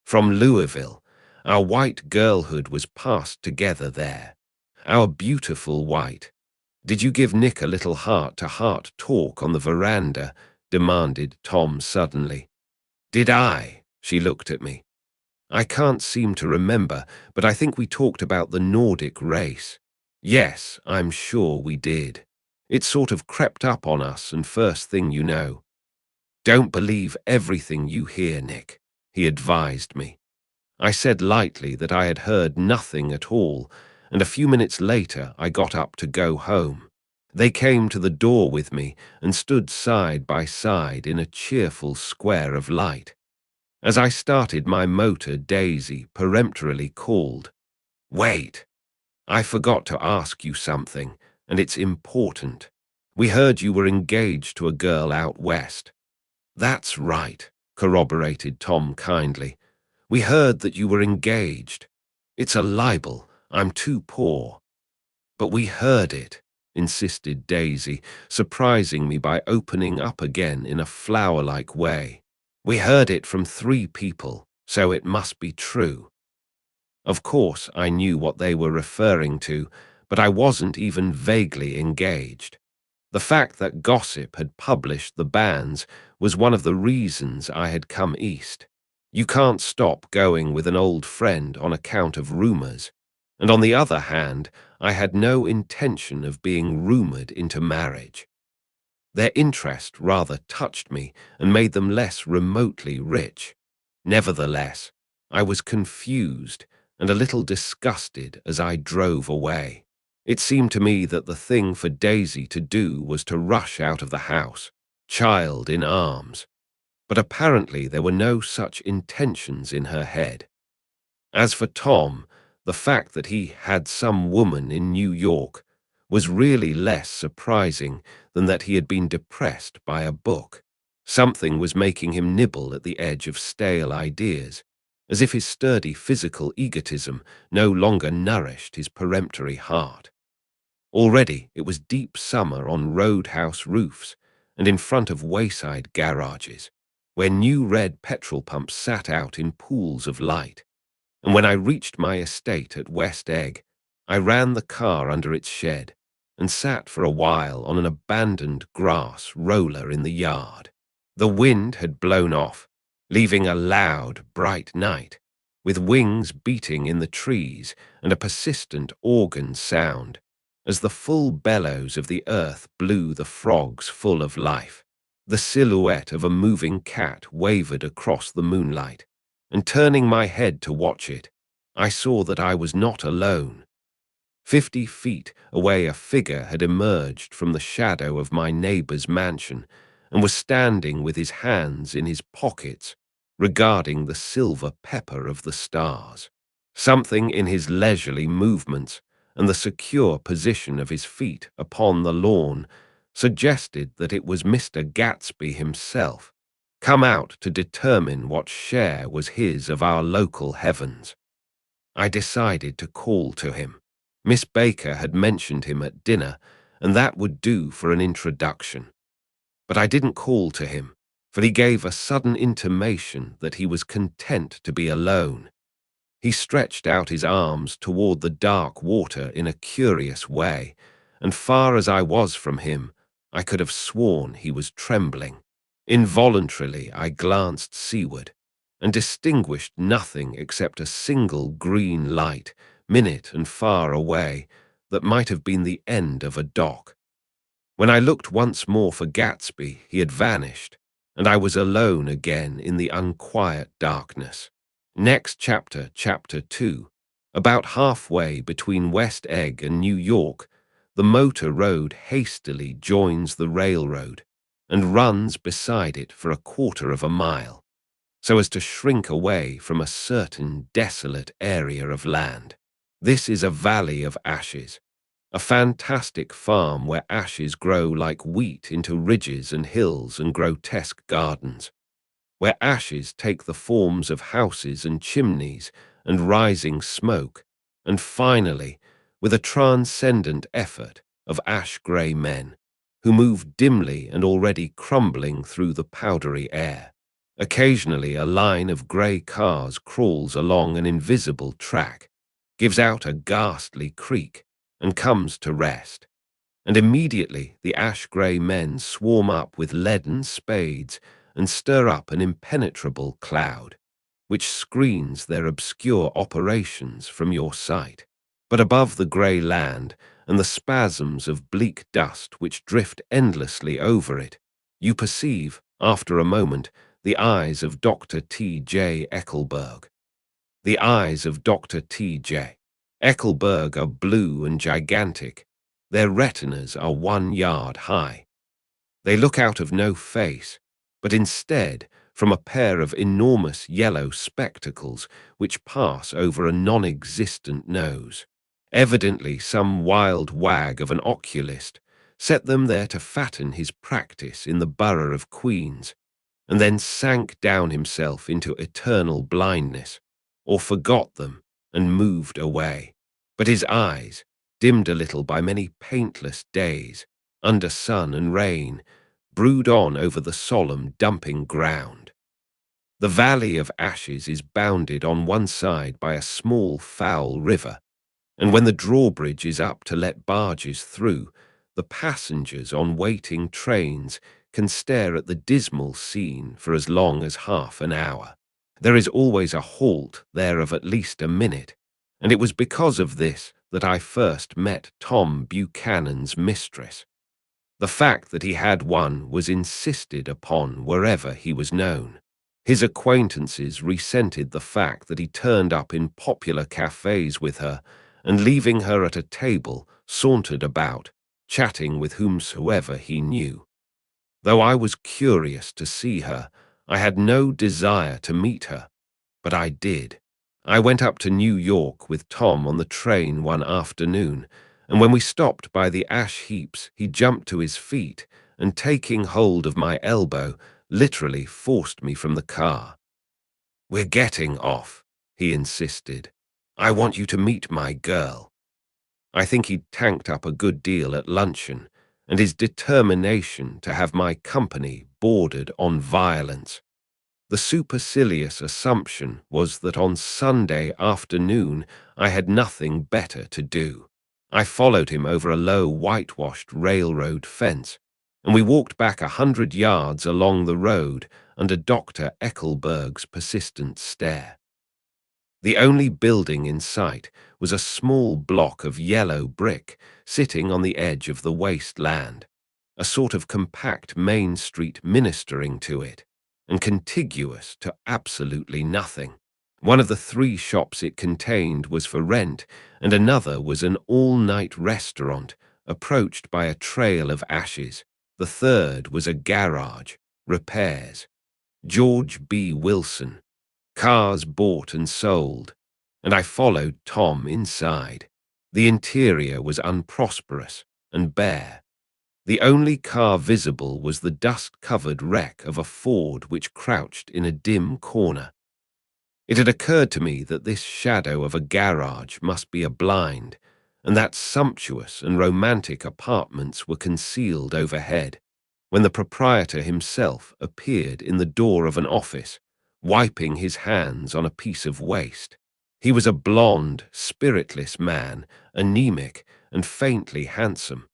From Louisville. Our white girlhood was passed together there. Our beautiful white. Did you give Nick a little heart-to-heart talk on the veranda? Demanded Tom suddenly. Did I? She looked at me. I can't seem to remember, but I think we talked about the Nordic race. Yes, I'm sure we did. It sort of crept up on us, and first thing you know. Don't believe everything you hear, Nick, he advised me. I said lightly that I had heard nothing at all, and a few minutes later I got up to go home. They came to the door with me and stood side by side in a cheerful square of light. As I started my motor, Daisy peremptorily called, Wait! I forgot to ask you something, and it's important. We heard you were engaged to a girl out west. That's right, corroborated Tom kindly. We heard that you were engaged. It's a libel. I'm too poor. But we heard it, insisted Daisy, surprising me by opening up again in a flower-like way. We heard it from 3 people, so it must be true. Of course, I knew what they were referring to, but I wasn't even vaguely engaged. The fact that gossip had published the bans was one of the reasons I had come east. You can't stop going with an old friend on account of rumors. and on the other hand, I had no intention of being rumoured into marriage. Their interest rather touched me and made them less remotely rich. Nevertheless, I was confused and a little disgusted as I drove away. It seemed to me that the thing for Daisy to do was to rush out of the house, child in arms. But apparently there were no such intentions in her head. As for Tom, the fact that he had some woman in New York was really less surprising than that he had been depressed by a book. Something was making him nibble at the edge of stale ideas, as if his sturdy physical egotism no longer nourished his peremptory heart. Already it was deep summer on roadhouse roofs and in front of wayside garages, where new red petrol pumps sat out in pools of light. And when I reached my estate at West Egg, I ran the car under its shed and sat for a while on an abandoned grass roller in the yard. The wind had blown off, leaving a loud, bright night, with wings beating in the trees and a persistent organ sound, as the full bellows of the earth blew the frogs full of life. The silhouette of a moving cat wavered across the moonlight, and turning my head to watch it, I saw that I was not alone. 50 feet away, a figure had emerged from the shadow of my neighbor's mansion and was standing with his hands in his pockets, regarding the silver pepper of the stars. Something in his leisurely movements and the secure position of his feet upon the lawn suggested that it was Mr. Gatsby himself, come out to determine what share was his of our local heavens. I decided to call to him. Miss Baker had mentioned him at dinner, and that would do for an introduction. But I didn't call to him, for he gave a sudden intimation that he was content to be alone. He stretched out his arms toward the dark water in a curious way, and far as I was from him, I could have sworn he was trembling. Involuntarily, I glanced seaward and distinguished nothing except a single green light, minute and far away, that might have been the end of a dock. When I looked once more for Gatsby, he had vanished, and I was alone again in the unquiet darkness. Next chapter, Chapter 2. About halfway between West Egg and New York, the motor road hastily joins the railroad and runs beside it for 1/4 of a mile, so as to shrink away from a certain desolate area of land. This is a valley of ashes, a fantastic farm where ashes grow like wheat into ridges and hills and grotesque gardens, where ashes take the forms of houses and chimneys and rising smoke, and finally, with a transcendent effort, of ash-grey men, who move dimly and already crumbling through the powdery air. Occasionally a line of grey cars crawls along an invisible track, gives out a ghastly creak, and comes to rest. And immediately the ash-grey men swarm up with leaden spades and stir up an impenetrable cloud, which screens their obscure operations from your sight. But above the grey land and the spasms of bleak dust which drift endlessly over it, you perceive, after a moment, the eyes of Dr. T.J. Eckelberg. The eyes of Dr. T.J. Eckelberg are blue and gigantic. Their retinas are 1 yard high. They look out of no face, but instead from a pair of enormous yellow spectacles which pass over a non-existent nose. Evidently some wild wag of an oculist set them there to fatten his practice in the borough of Queens, and then sank down himself into eternal blindness, or forgot them and moved away. But his eyes, dimmed a little by many paintless days, under sun and rain, brood on over the solemn dumping ground. The valley of ashes is bounded on one side by a small foul river, and when the drawbridge is up to let barges through, the passengers on waiting trains can stare at the dismal scene for as long as half an hour. There is always a halt there of at least a minute, and it was because of this that I first met Tom Buchanan's mistress. The fact that he had one was insisted upon wherever he was known. His acquaintances resented the fact that he turned up in popular cafes with her, and leaving her at a table, sauntered about, chatting with whomsoever he knew. Though I was curious to see her, I had no desire to meet her, but I did. I went up to New York with Tom on the train one afternoon, and when we stopped by the ash heaps, he jumped to his feet and, taking hold of my elbow, literally forced me from the car. "We're getting off," he insisted. "I want you to meet my girl." I think he'd tanked up a good deal at luncheon, and his determination to have my company bordered on violence. The supercilious assumption was that on Sunday afternoon I had nothing better to do. I followed him over a low whitewashed railroad fence, and we walked back 100 yards along the road under Dr. Eckelberg's persistent stare. The only building in sight was a small block of yellow brick sitting on the edge of the wasteland, a sort of compact Main Street ministering to it, and contiguous to absolutely nothing. One of the 3 shops it contained was for rent, and another was an all-night restaurant approached by a trail of ashes. The third was a garage, repairs. George B. Wilson. Cars bought and sold, and I followed Tom inside. The interior was unprosperous and bare. The only car visible was the dust-covered wreck of a Ford which crouched in a dim corner. It had occurred to me that this shadow of a garage must be a blind, and that sumptuous and romantic apartments were concealed overhead, when the proprietor himself appeared in the door of an office, wiping his hands on a piece of waste. He was a blond, spiritless man, anemic and faintly handsome.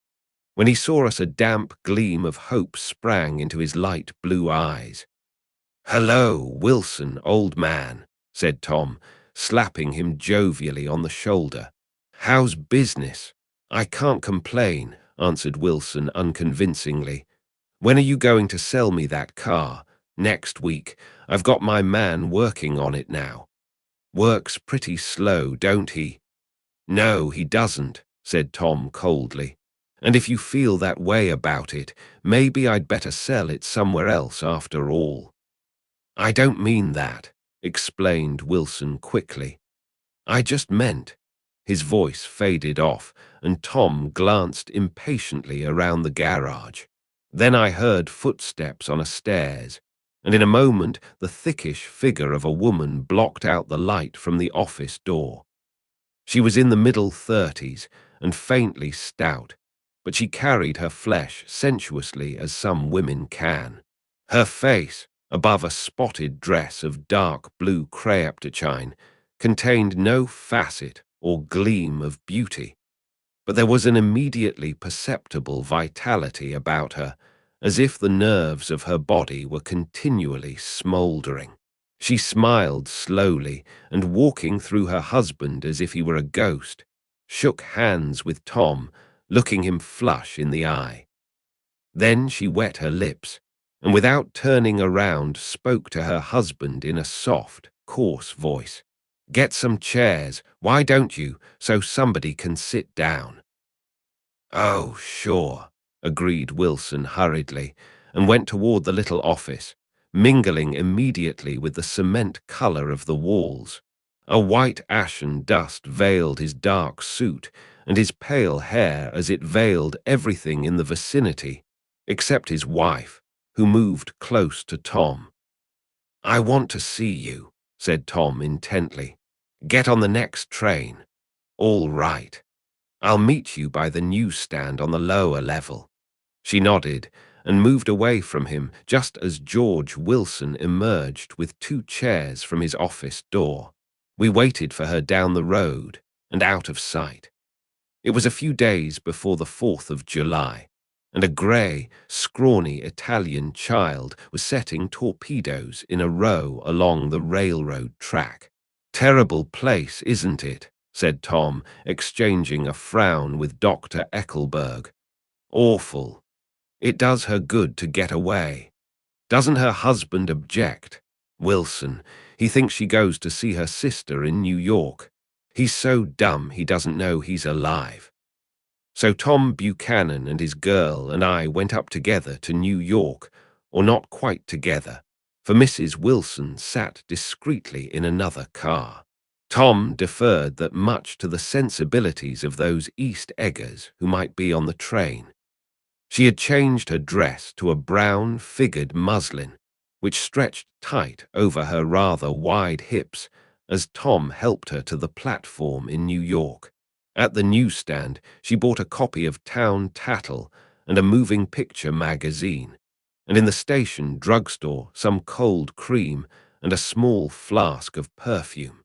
When he saw us, a damp gleam of hope sprang into his light blue eyes. "Hello, Wilson, old man," said Tom, slapping him jovially on the shoulder. "How's business?" "I can't complain," answered Wilson unconvincingly. "When are you going to sell me that car?" "Next week. I've got my man working on it now." "Works pretty slow, don't he?" "No, he doesn't," said Tom coldly. "And if you feel that way about it, maybe I'd better sell it somewhere else after all." "I don't mean that," explained Wilson quickly. "I just meant—" His voice faded off, and Tom glanced impatiently around the garage. Then I heard footsteps on a stairs, and in a moment the thickish figure of a woman blocked out the light from the office door. She was in the middle 30s and faintly stout, but she carried her flesh sensuously as some women can. Her face, above a spotted dress of dark blue créaptachine, contained no facet or gleam of beauty, but there was an immediately perceptible vitality about her, as if the nerves of her body were continually smouldering. She smiled slowly, and walking through her husband as if he were a ghost, shook hands with Tom, looking him flush in the eye. Then she wet her lips, and without turning around spoke to her husband in a soft, coarse voice. "Get some chairs, why don't you, so somebody can sit down." "Oh, sure," agreed Wilson hurriedly, and went toward the little office, mingling immediately with the cement color of the walls. A white ashen dust veiled his dark suit and his pale hair as it veiled everything in the vicinity, except his wife, who moved close to Tom. "I want to see you," said Tom intently. "Get on the next train." "All right. I'll meet you by the newsstand on the lower level." She nodded and moved away from him just as George Wilson emerged with 2 chairs from his office door. We waited for her down the road and out of sight. It was a few days before the 4th of July, and a grey, scrawny Italian child was setting torpedoes in a row along the railroad track. "Terrible place, isn't it?" said Tom, exchanging a frown with Dr. Eckelberg. Awful. It does her good to get away. Doesn't her husband object? Wilson, he thinks she goes to see her sister in New York. He's so dumb he doesn't know he's alive. So Tom Buchanan and his girl and I went up together to New York, or not quite together, for Mrs. Wilson sat discreetly in another car. Tom deferred that much to the sensibilities of those East Eggers who might be on the train. She had changed her dress to a brown figured muslin, which stretched tight over her rather wide hips as Tom helped her to the platform in New York. At the newsstand, she bought a copy of Town Tattle and a moving picture magazine, and in the station drugstore some cold cream and a small flask of perfume.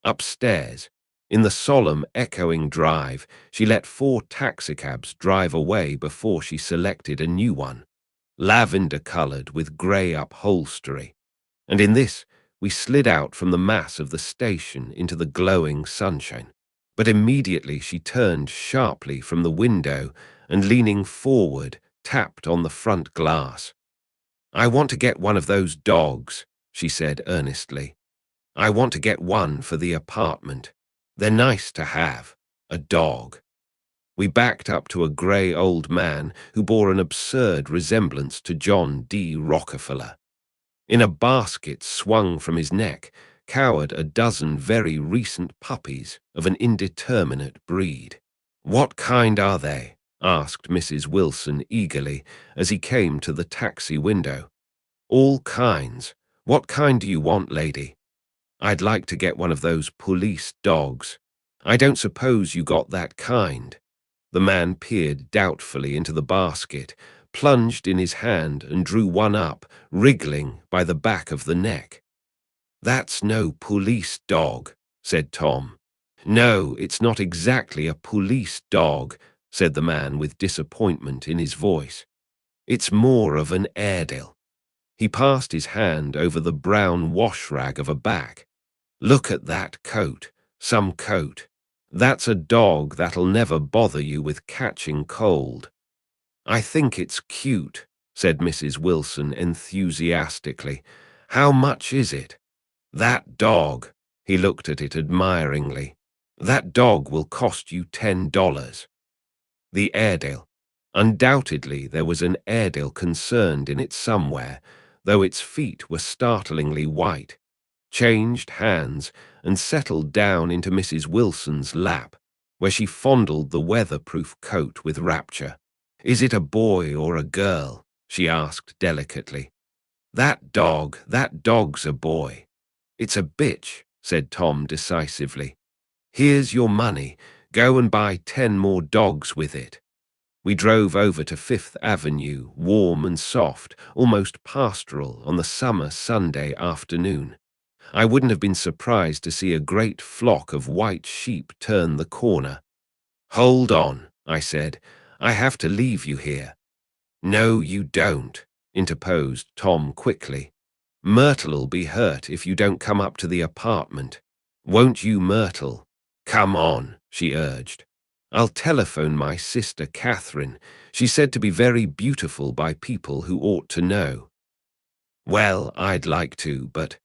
Upstairs, in the solemn, echoing drive, she let 4 taxicabs drive away before she selected a new one, lavender-colored with grey upholstery, and in this we slid out from the mass of the station into the glowing sunshine. But immediately she turned sharply from the window and, leaning forward, tapped on the front glass. "I want to get one of those dogs," she said earnestly. "I want to get one for the apartment. They're nice to have, a dog." We backed up to a grey old man who bore an absurd resemblance to John D. Rockefeller. In a basket swung from his neck cowered a dozen very recent puppies of an indeterminate breed. "What kind are they?" asked Mrs. Wilson eagerly as he came to the taxi window. "All kinds. What kind do you want, lady?" "I'd like to get one of those police dogs." "I don't suppose you got that kind." The man peered doubtfully into the basket, plunged in his hand and drew one up, wriggling by the back of the neck. "That's no police dog," said Tom. "No, it's not exactly a police dog," said the man with disappointment in his voice. "It's more of an Airedale." He passed his hand over the brown wash rag of a back. "Look at that coat, some coat. That's a dog that'll never bother you with catching cold." "I think it's cute," said Mrs. Wilson enthusiastically. "How much is it?" "That dog," he looked at it admiringly, "that dog will cost you $10. The Airedale. Undoubtedly there was an Airedale concerned in it somewhere, though its feet were startlingly white, changed hands and settled down into Mrs. Wilson's lap, where she fondled the weatherproof coat with rapture. "Is it a boy or a girl?" she asked delicately. That dog's a boy." "It's a bitch," said Tom decisively. "Here's your money. Go and buy 10 more dogs with it." We drove over to Fifth Avenue, warm and soft, almost pastoral, on the summer Sunday afternoon. I wouldn't have been surprised to see a great flock of white sheep turn the corner. "Hold on," I said. "I have to leave you here." "No, you don't," interposed Tom quickly. "Myrtle'll be hurt if you don't come up to the apartment. Won't you, Myrtle?" "Come on," she urged. "I'll telephone my sister Catherine. She's said to be very beautiful by people who ought to know." "Well, I'd like to, but—"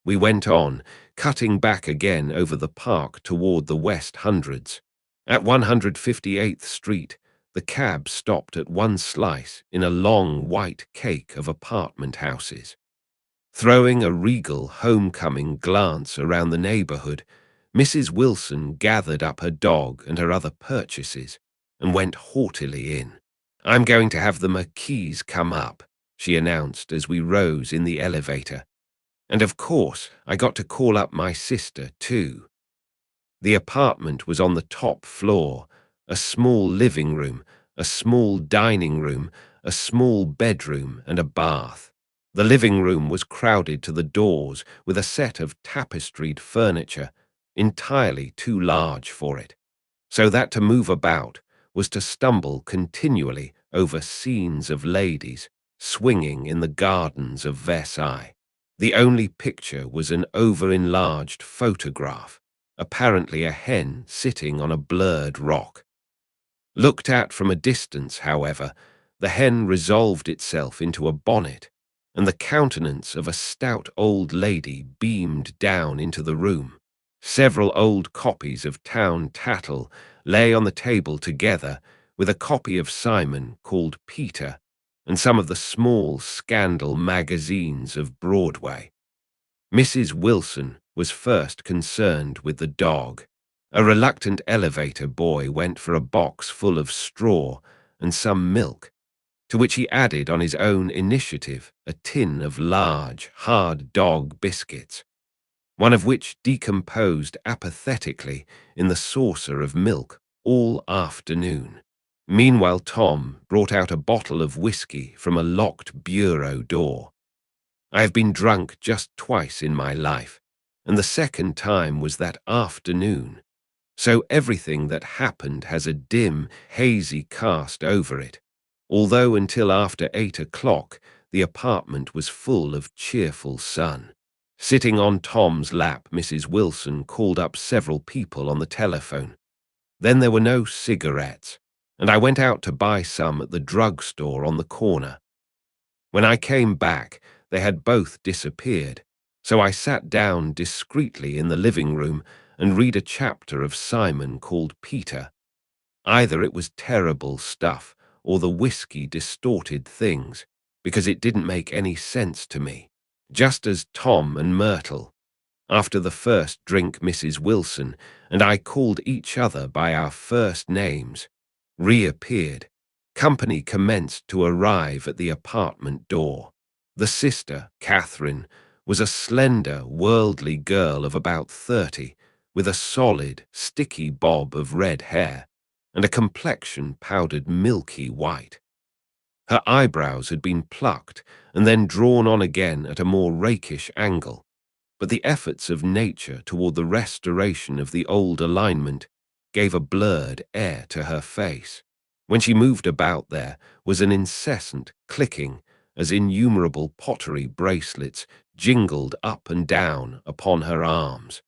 We went on, cutting back again over the park toward the West Hundreds. At 158th Street, the cab stopped at one slice in a long white cake of apartment houses. Throwing a regal homecoming glance around the neighborhood, Mrs. Wilson gathered up her dog and her other purchases and went haughtily in. "I'm going to have the Marquise come up," she announced as we rose in the elevator. "And of course, I got to call up my sister, too." The apartment was on the top floor, a small living room, a small dining room, a small bedroom, and a bath. The living room was crowded to the doors with a set of tapestried furniture, entirely too large for it, so that to move about was to stumble continually over scenes of ladies swinging in the gardens of Versailles. The only picture was an over-enlarged photograph, apparently a hen sitting on a blurred rock. Looked at from a distance, however, the hen resolved itself into a bonnet, and the countenance of a stout old lady beamed down into the room. Several old copies of Town Tattle lay on the table together with a copy of Simon called Peter and some of the small scandal magazines of Broadway. Mrs. Wilson was first concerned with the dog. A reluctant elevator boy went for a box full of straw and some milk, to which he added on his own initiative a tin of large, hard dog biscuits, one of which decomposed apathetically in the saucer of milk all afternoon. Meanwhile, Tom brought out a bottle of whiskey from a locked bureau door. I have been drunk just twice in my life, and the second time was that afternoon, so everything that happened has a dim, hazy cast over it, although until after 8 o'clock the apartment was full of cheerful sun. Sitting on Tom's lap, Mrs. Wilson called up several people on the telephone. Then there were no cigarettes, and I went out to buy some at the drugstore on the corner. When I came back, they had both disappeared, so I sat down discreetly in the living room and read a chapter of Simon called Peter. Either it was terrible stuff or the whiskey distorted things, because it didn't make any sense to me. Just as Tom and Myrtle, after the first drink, Mrs. Wilson and I called each other by our first names, reappeared, company commenced to arrive at the apartment door. The sister, Catherine, was a slender, worldly girl of about 30, with a solid, sticky bob of red hair and a complexion powdered milky white. Her eyebrows had been plucked and then drawn on again at a more rakish angle, but the efforts of nature toward the restoration of the old alignment gave a blurred air to her face. When she moved about, there was an incessant clicking as innumerable pottery bracelets jingled up and down upon her arms.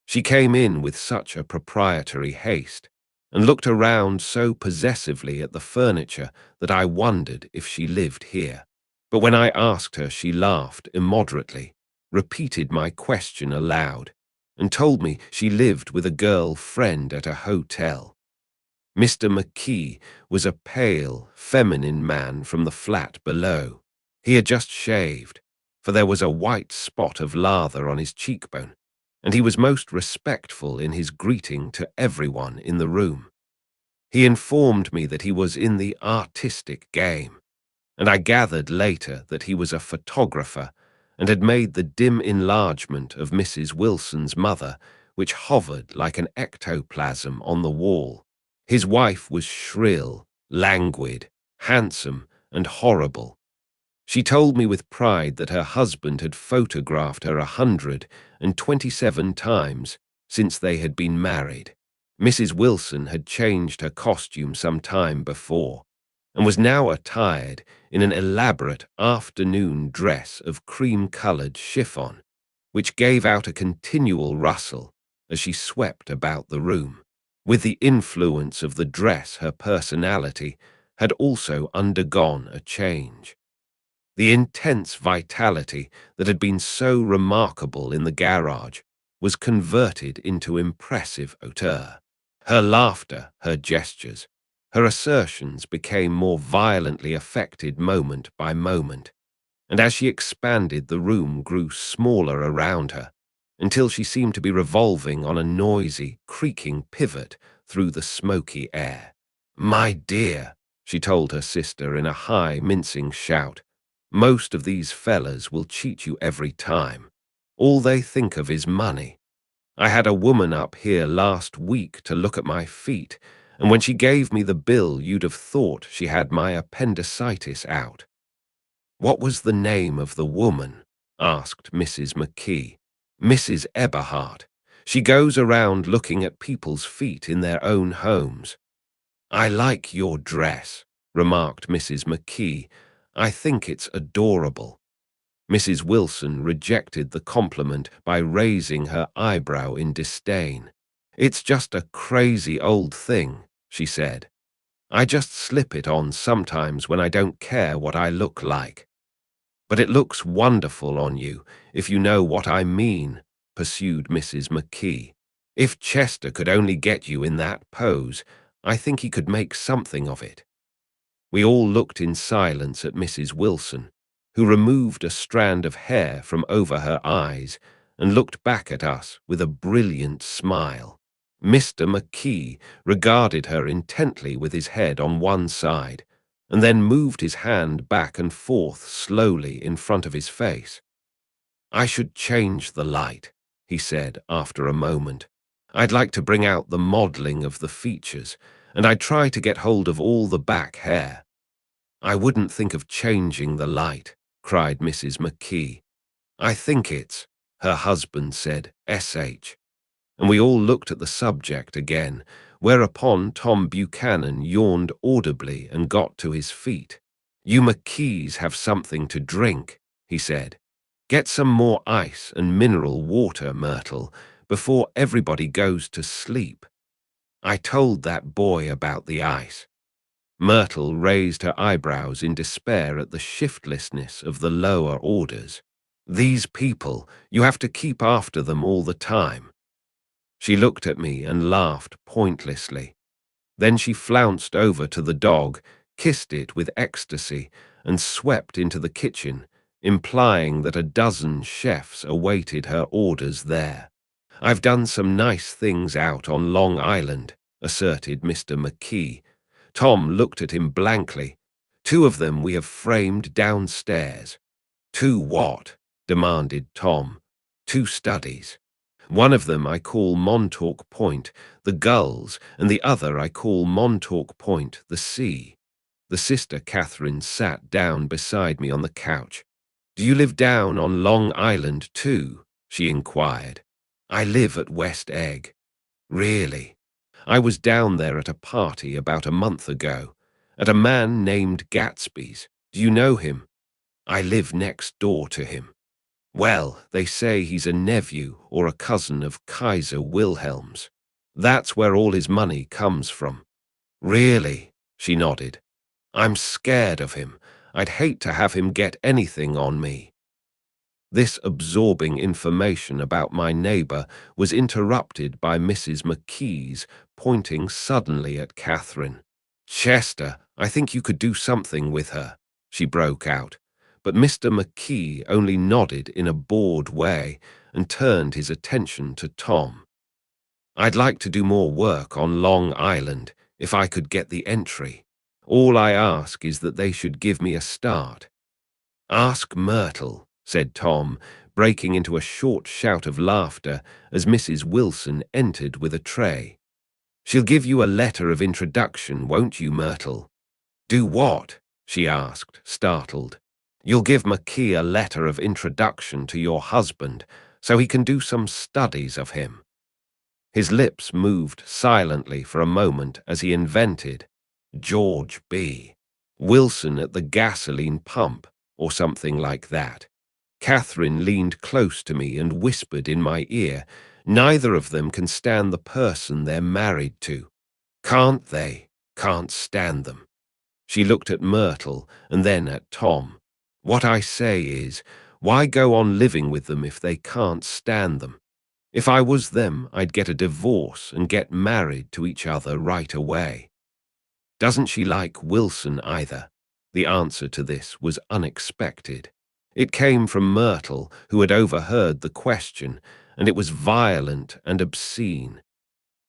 She came in with such a proprietary haste and looked around so possessively at the furniture that I wondered if she lived here. But when I asked her, she laughed immoderately, repeated my question aloud, and told me she lived with a girl friend at a hotel. Mr. McKee was a pale, feminine man from the flat below. He had just shaved, for there was a white spot of lather on his cheekbone, and he was most respectful in his greeting to everyone in the room. He informed me that he was in the artistic game, and I gathered later that he was a photographer and had made the dim enlargement of Mrs. Wilson's mother, which hovered like an ectoplasm on the wall. His wife was shrill, languid, handsome, and horrible. She told me with pride that her husband had photographed her 127 times since they had been married. Mrs. Wilson had changed her costume some time before, and was now attired in an elaborate afternoon dress of cream-colored chiffon, which gave out a continual rustle as she swept about the room. With the influence of the dress, her personality had also undergone a change. The intense vitality that had been so remarkable in the garage was converted into impressive hauteur. Her laughter, her gestures, her assertions became more violently affected moment by moment, and as she expanded, the room grew smaller around her, until she seemed to be revolving on a noisy, creaking pivot through the smoky air. "My dear," she told her sister in a high, mincing shout, "most of these fellas will cheat you every time. All they think of is money. I had a woman up here last week to look at my feet, and when she gave me the bill, you'd have thought she had my appendicitis out." "What was the name of the woman?" asked Mrs. McKee. "Mrs. Eberhardt. She goes around looking at people's feet in their own homes." "I like your dress," remarked Mrs. McKee. "I think it's adorable." Mrs. Wilson rejected the compliment by raising her eyebrow in disdain. "It's just a crazy old thing," she said. "I just slip it on sometimes when I don't care what I look like." "But it looks wonderful on you, if you know what I mean," pursued Mrs. McKee. "If Chester could only get you in that pose, I think he could make something of it." We all looked in silence at Mrs. Wilson, who removed a strand of hair from over her eyes and looked back at us with a brilliant smile. Mr. McKee regarded her intently with his head on one side, and then moved his hand back and forth slowly in front of his face. "I should change the light," he said after a moment. "I'd like to bring out the modeling of the features, and I'd try to get hold of all the back hair." "I wouldn't think of changing the light," cried Mrs. McKee. "I think it's," her husband said, "sh." And we all looked at the subject again, whereupon Tom Buchanan yawned audibly and got to his feet. "You McKees have something to drink," he said. "Get some more ice and mineral water, Myrtle, before everybody goes to sleep." "I told that boy about the ice." Myrtle raised her eyebrows in despair at the shiftlessness of the lower orders. "These people, you have to keep after them all the time." She looked at me and laughed pointlessly. Then she flounced over to the dog, kissed it with ecstasy, and swept into the kitchen, implying that a dozen chefs awaited her orders there. "I've done some nice things out on Long Island," asserted Mr. McKee. Tom looked at him blankly. "Two of them we have framed downstairs." "Two what?" demanded Tom. "Two studies. One of them I call Montauk Point, the gulls, and the other I call Montauk Point, the sea." The sister Catherine sat down beside me on the couch. "Do you live down on Long Island too?" she inquired. "I live at West Egg." "Really?" "I was down there at a party about a month ago, at a man named Gatsby's. Do you know him?" "I live next door to him." "Well, they say he's a nephew or a cousin of Kaiser Wilhelm's. That's where all his money comes from." "Really?" she nodded. "I'm scared of him. I'd hate to have him get anything on me." This absorbing information about my neighbor was interrupted by Mrs. McKee's pointing suddenly at Catherine. "Chester, I think you could do something with her," she broke out. But Mr. McKee only nodded in a bored way and turned his attention to Tom. "I'd like to do more work on Long Island if I could get the entry. All I ask is that they should give me a start." "Ask Myrtle," said Tom, breaking into a short shout of laughter as Mrs. Wilson entered with a tray. "She'll give you a letter of introduction, won't you, Myrtle?" "Do what?" she asked, startled. "You'll give McKee a letter of introduction to your husband so he can do some studies of him." His lips moved silently for a moment as he invented George B. Wilson at the gasoline pump, or something like that. Catherine leaned close to me and whispered in my ear, "Neither of them can stand the person they're married to." "Can't they? Can't stand them." She looked at Myrtle and then at Tom. "What I say is, why go on living with them if they can't stand them? If I was them, I'd get a divorce and get married to each other right away." "Doesn't she like Wilson either?" The answer to this was unexpected. It came from Myrtle, who had overheard the question, and it was violent and obscene.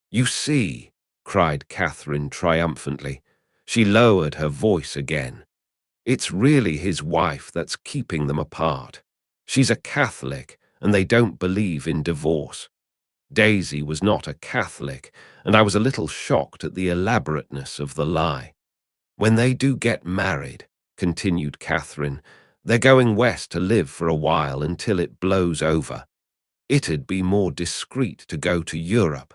"You see," cried Catherine triumphantly. She lowered her voice again. "It's really his wife that's keeping them apart. She's a Catholic, and they don't believe in divorce." Daisy was not a Catholic, and I was a little shocked at the elaborateness of the lie. "When they do get married," continued Catherine, "they're going west to live for a while until it blows over. It'd be more discreet to go to Europe."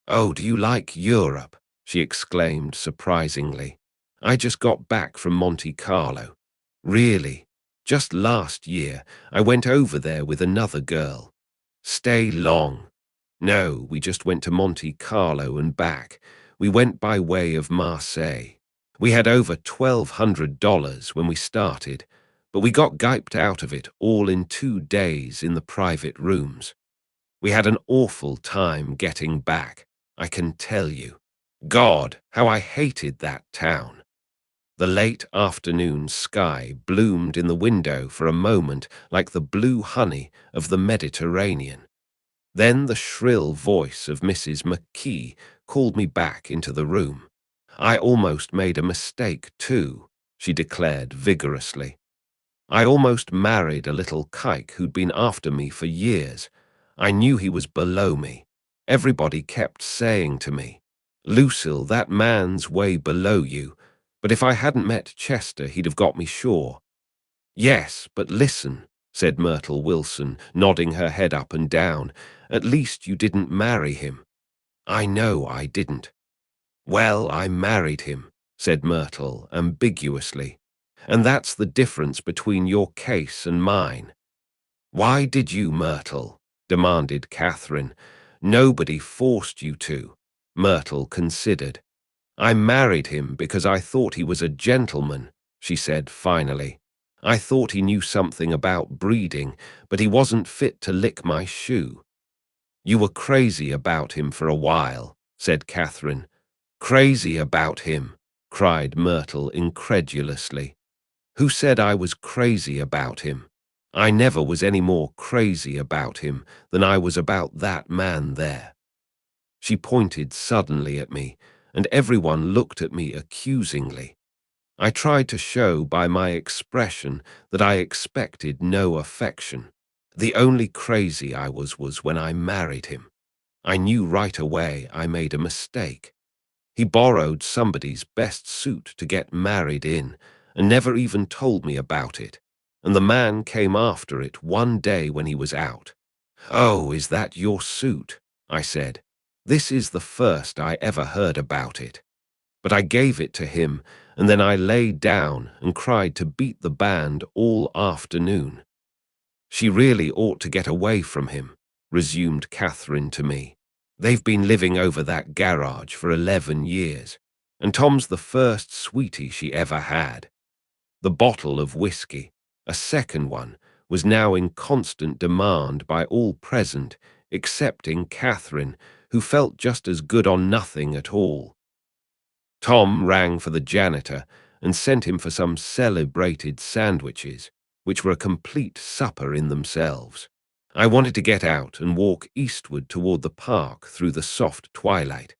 "Oh, do you like Europe?" she exclaimed surprisingly. "I just got back from Monte Carlo." "Really? Just last year, I went over there with another girl. Stay long. No, we just went to Monte Carlo and back. We went by way of Marseille. We had over $1,200 when we started, but we got giped out of it all in 2 days in the private rooms. We had an awful time getting back, I can tell you. God, how I hated that town. The late afternoon sky bloomed in the window for a moment like the blue honey of the Mediterranean. Then the shrill voice of Mrs. McKee called me back into the room. I almost made a mistake, too, she declared vigorously. I almost married a little kike who'd been after me for years. I knew he was below me. Everybody kept saying to me, "Lucille, that man's way below you, but if I hadn't met Chester, he'd have got me sure." "Yes, but listen," said Myrtle Wilson, nodding her head up and down. "At least you didn't marry him." "I know I didn't." "Well, I married him," said Myrtle ambiguously. "And that's the difference between your case and mine." "Why did you, Myrtle?" demanded Catherine. "Nobody forced you to." Myrtle considered. "I married him because I thought he was a gentleman," she said finally. "I thought he knew something about breeding, but he wasn't fit to lick my shoe." "You were crazy about him for a while," said Catherine. "Crazy about him," cried Myrtle incredulously. "Who said I was crazy about him? I never was any more crazy about him than I was about that man there." She pointed suddenly at me, and everyone looked at me accusingly. I tried to show by my expression that I expected no affection. The only crazy I was when I married him. I knew right away I made a mistake. He borrowed somebody's best suit to get married in and never even told me about it, and the man came after it one day when he was out. "Oh, is that your suit?" I said. "This is the first I ever heard about it." But I gave it to him, and then I lay down and cried to beat the band all afternoon. "She really ought to get away from him," resumed Catherine to me. "They've been living over that garage for 11 years, and Tom's the first sweetie she ever had." The bottle of whiskey, a second one, was now in constant demand by all present, excepting Catherine, who felt just as good on nothing at all. Tom rang for the janitor and sent him for some celebrated sandwiches, which were a complete supper in themselves. I wanted to get out and walk eastward toward the park through the soft twilight,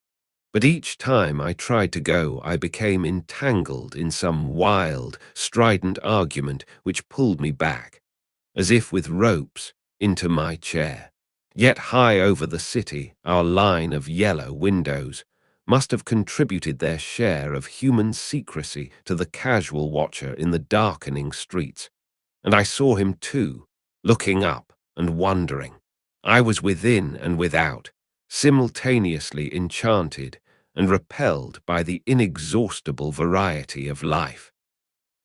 but each time I tried to go, I became entangled in some wild, strident argument which pulled me back, as if with ropes, into my chair. Yet high over the city, our line of yellow windows must have contributed their share of human secrecy to the casual watcher in the darkening streets, and I saw him too, looking up and wondering. I was within and without, simultaneously enchanted and repelled by the inexhaustible variety of life.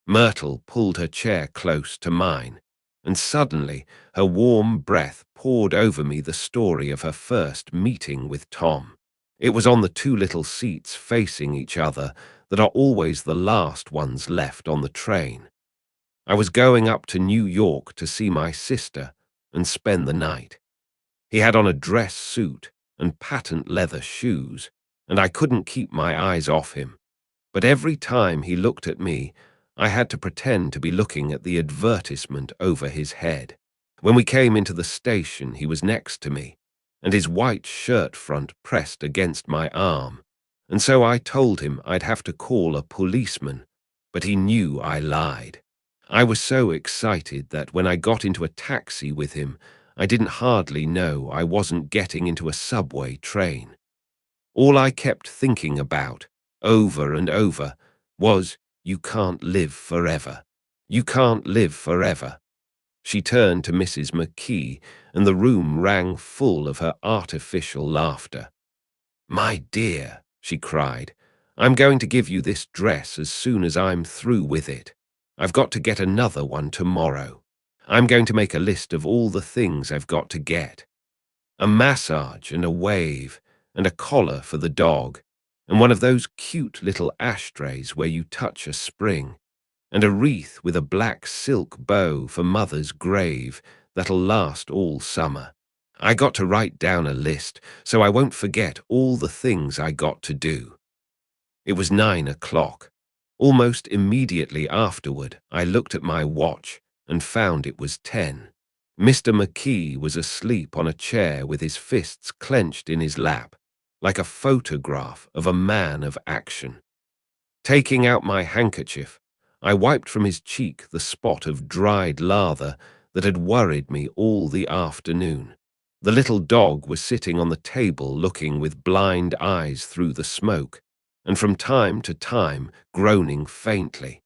Myrtle pulled her chair close to mine, and suddenly her warm breath poured over me the story of her first meeting with Tom. It was on the 2 little seats facing each other that are always the last ones left on the train. I was going up to New York to see my sister and spend the night. He had on a dress suit and patent leather shoes, and I couldn't keep my eyes off him. But every time he looked at me, I had to pretend to be looking at the advertisement over his head. When we came into the station, he was next to me, and his white shirt front pressed against my arm, and so I told him I'd have to call a policeman, but he knew I lied. I was so excited that when I got into a taxi with him, I didn't hardly know I wasn't getting into a subway train. All I kept thinking about, over and over, was, "You can't live forever. You can't live forever." She turned to Mrs. McKee, and the room rang full of her artificial laughter. "My dear," she cried, "I'm going to give you this dress as soon as I'm through with it." I've got to get another one tomorrow. I'm going to make a list of all the things I've got to get. A massage and a wave and a collar for the dog and one of those cute little ashtrays where you touch a spring and a wreath with a black silk bow for Mother's grave that'll last all summer. I got to write down a list so I won't forget all the things I got to do. It was 9 o'clock. Almost immediately afterward, I looked at my watch and found it was 10. Mr. McKee was asleep on a chair with his fists clenched in his lap, like a photograph of a man of action. Taking out my handkerchief, I wiped from his cheek the spot of dried lather that had worried me all the afternoon. The little dog was sitting on the table looking with blind eyes through the smoke, and from time to time groaning faintly.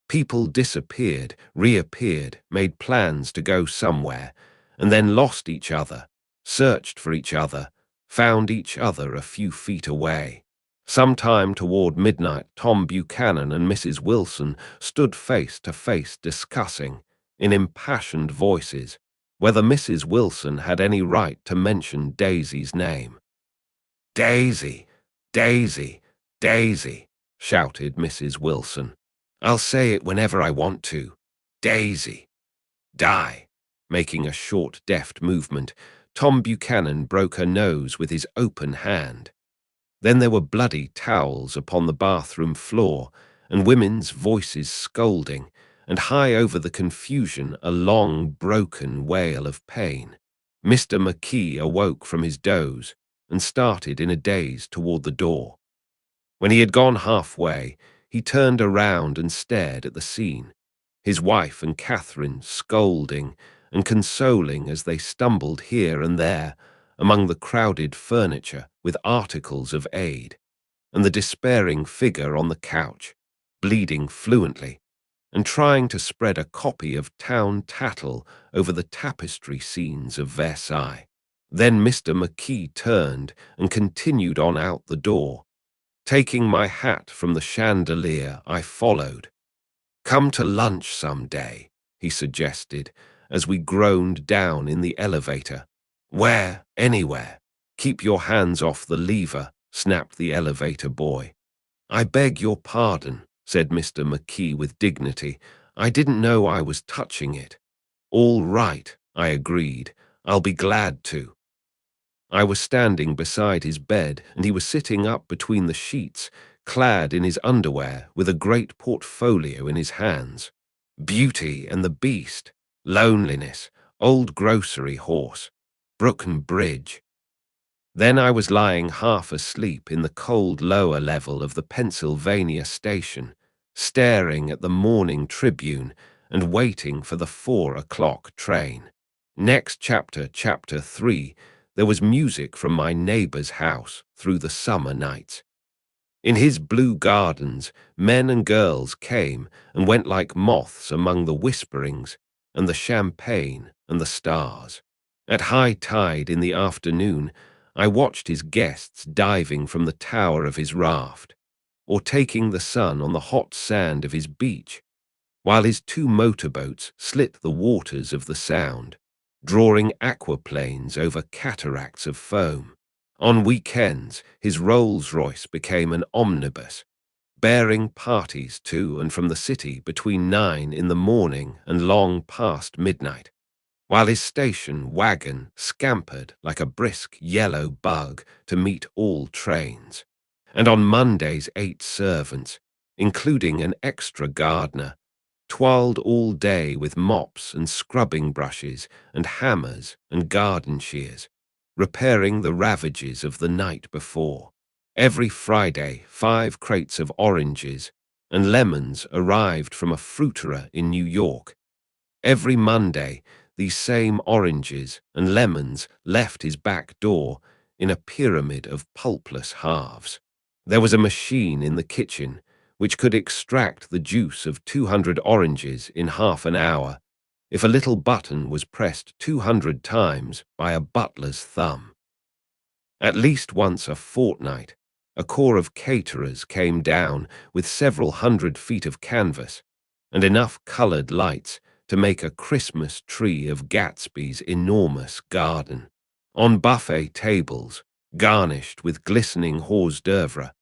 People disappeared, reappeared, made plans to go somewhere, and then lost each other, searched for each other, found each other a few feet away. Sometime toward midnight, Tom Buchanan and Mrs. Wilson stood face to face discussing, in impassioned voices, whether Mrs. Wilson had any right to mention Daisy's name. "Daisy, Daisy, Daisy," shouted Mrs. Wilson. "I'll say it whenever I want to. Daisy." "Die." Making a short, deft movement, Tom Buchanan broke her nose with his open hand. Then there were bloody towels upon the bathroom floor, and women's voices scolding, and high over the confusion a long, broken wail of pain. Mr. McKee awoke from his doze and started in a daze toward the door. When he had gone halfway, he turned around and stared at the scene, his wife and Catherine scolding and consoling as they stumbled here and there among the crowded furniture with articles of aid, and the despairing figure on the couch, bleeding fluently, and trying to spread a copy of Town Tattle over the tapestry scenes of Versailles. Then Mr. McKee turned and continued on out the door. Taking my hat from the chandelier, I followed. "Come to lunch some day," he suggested, as we groaned down in the elevator. "Where? Anywhere. Keep your hands off the lever," snapped the elevator boy. "I beg your pardon," said Mr. McKee with dignity. "I didn't know I was touching it." "All right," I agreed. "I'll be glad to." I was standing beside his bed, and he was sitting up between the sheets, clad in his underwear, with a great portfolio in his hands. Beauty and the Beast, Loneliness, Old Grocery Horse, Brooklyn Bridge. Then I was lying half asleep in the cold lower level of the Pennsylvania station, staring at the Morning Tribune and waiting for the 4 o'clock train. Next chapter, Chapter 3, there was music from my neighbor's house through the summer nights. In his blue gardens, men and girls came and went like moths among the whisperings and the champagne and the stars. At high tide in the afternoon, I watched his guests diving from the tower of his raft, or taking the sun on the hot sand of his beach, while his 2 motorboats slit the waters of the Sound, drawing aquaplanes over cataracts of foam. On weekends, his Rolls-Royce became an omnibus, bearing parties to and from the city between 9 in the morning and long past midnight, while his station wagon scampered like a brisk yellow bug to meet all trains. And on Mondays 8 servants, including an extra gardener, toiled all day with mops and scrubbing brushes and hammers and garden shears, repairing the ravages of the night before. Every Friday, 5 crates of oranges and lemons arrived from a fruiterer in New York. Every Monday, these same oranges and lemons left his back door in a pyramid of pulpless halves. There was a machine in the kitchen which could extract the juice of 200 oranges in half an hour if a little button was pressed 200 times by a butler's thumb. At least once a fortnight, a corps of caterers came down with several hundred feet of canvas and enough colored lights to make a Christmas tree of Gatsby's enormous garden. On buffet tables, garnished with glistening hors d'oeuvre,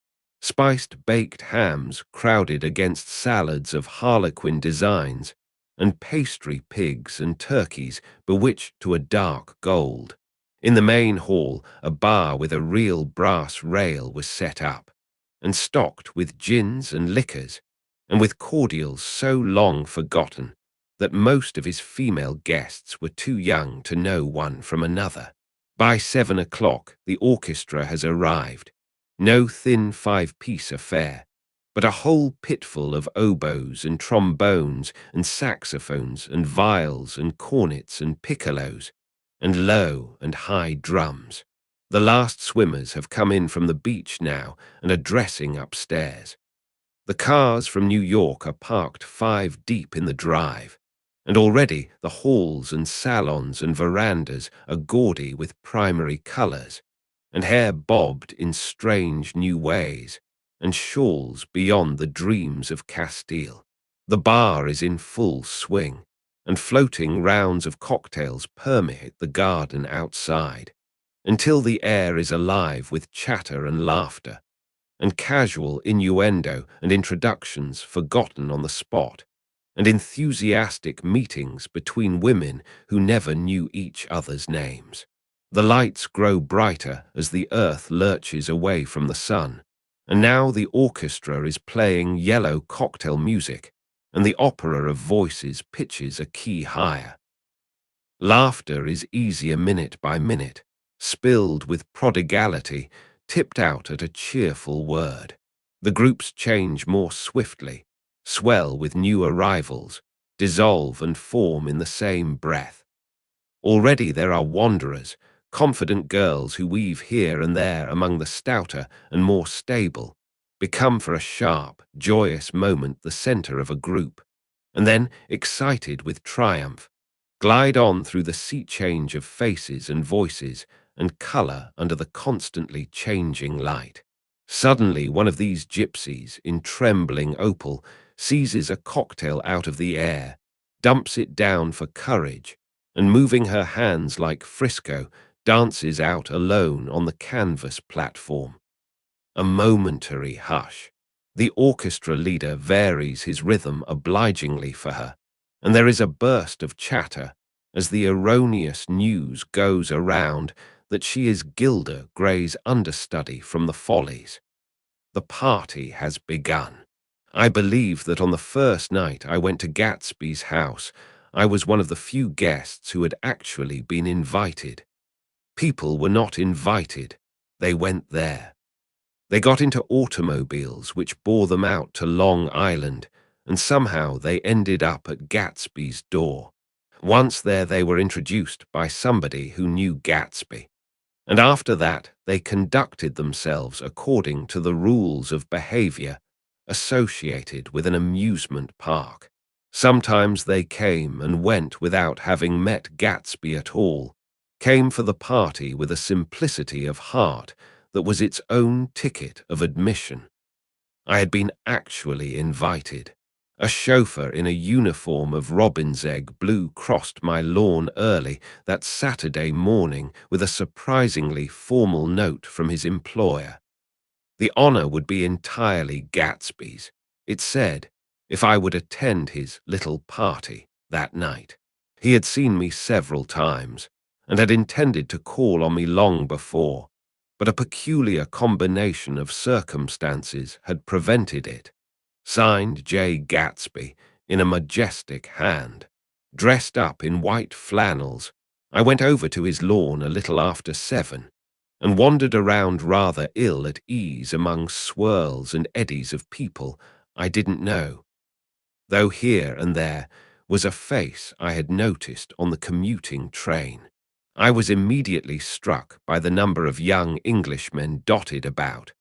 spiced baked hams crowded against salads of harlequin designs, and pastry pigs and turkeys bewitched to a dark gold. In the main hall, a bar with a real brass rail was set up, and stocked with gins and liquors, and with cordials so long forgotten that most of his female guests were too young to know one from another. By 7 o'clock, the orchestra has arrived. No thin five-piece affair, but a whole pitful of oboes and trombones and saxophones and viols and cornets and piccolos, and low and high drums. The last swimmers have come in from the beach now and are dressing upstairs. The cars from New York are parked 5 deep in the drive, and already the halls and salons and verandas are gaudy with primary colors, and hair bobbed in strange new ways, and shawls beyond the dreams of Castile. The bar is in full swing, and floating rounds of cocktails permeate the garden outside, until the air is alive with chatter and laughter, and casual innuendo and introductions forgotten on the spot, and enthusiastic meetings between women who never knew each other's names. The lights grow brighter as the earth lurches away from the sun, and now the orchestra is playing yellow cocktail music, and the opera of voices pitches a key higher. Laughter is easier minute by minute, spilled with prodigality, tipped out at a cheerful word. The groups change more swiftly, swell with new arrivals, dissolve and form in the same breath. Already there are wanderers, confident girls who weave here and there among the stouter and more stable, become for a sharp, joyous moment the center of a group, and then, excited with triumph, glide on through the sea change of faces and voices and color under the constantly changing light. Suddenly one of these gypsies, in trembling opal, seizes a cocktail out of the air, dumps it down for courage, and moving her hands like Frisco, dances out alone on the canvas platform. A momentary hush. The orchestra leader varies his rhythm obligingly for her, and there is a burst of chatter as the erroneous news goes around that she is Gilda Gray's understudy from the Follies. The party has begun. I believe that on the first night I went to Gatsby's house, I was one of the few guests who had actually been invited. People were not invited, they went there. They got into automobiles which bore them out to Long Island, and somehow they ended up at Gatsby's door. Once there they were introduced by somebody who knew Gatsby, and after that they conducted themselves according to the rules of behavior associated with an amusement park. Sometimes they came and went without having met Gatsby at all, came for the party with a simplicity of heart that was its own ticket of admission. I had been actually invited. A chauffeur in a uniform of robin's egg blue crossed my lawn early that Saturday morning with a surprisingly formal note from his employer. The honor would be entirely Gatsby's, it said, if I would attend his little party that night. He had seen me several times, and had intended to call on me long before, but a peculiar combination of circumstances had prevented it. Signed Jay Gatsby, in a majestic hand. Dressed up in white flannels, I went over to his lawn a little after 7, and wandered around rather ill at ease among swirls and eddies of people I didn't know, though here and there was a face I had noticed on the commuting train. I was immediately struck by the number of young Englishmen dotted about,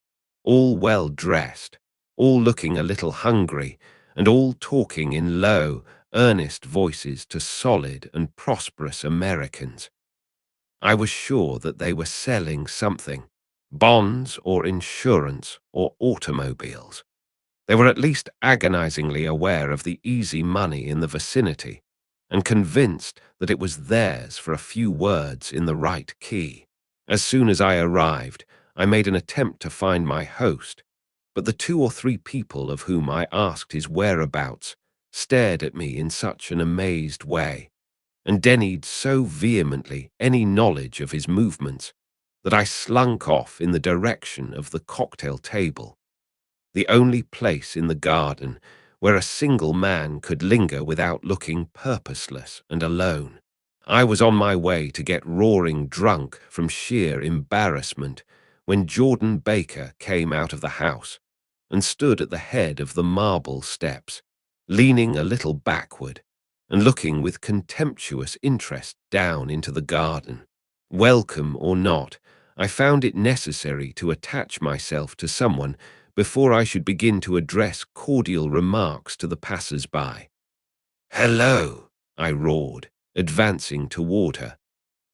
all well dressed, all looking a little hungry, and all talking in low, earnest voices to solid and prosperous Americans. I was sure that they were selling something, bonds or insurance or automobiles. They were at least agonizingly aware of the easy money in the vicinity and convinced that it was theirs for a few words in the right key. As soon as I arrived, I made an attempt to find my host, but the 2 or 3 people of whom I asked his whereabouts stared at me in such an amazed way and denied so vehemently any knowledge of his movements that I slunk off in the direction of the cocktail table, the only place in the garden where a single man could linger without looking purposeless and alone. I was on my way to get roaring drunk from sheer embarrassment when Jordan Baker came out of the house and stood at the head of the marble steps, leaning a little backward and looking with contemptuous interest down into the garden. Welcome or not, I found it necessary to attach myself to someone before I should begin to address cordial remarks to the passers-by. "Hello," I roared, advancing toward her.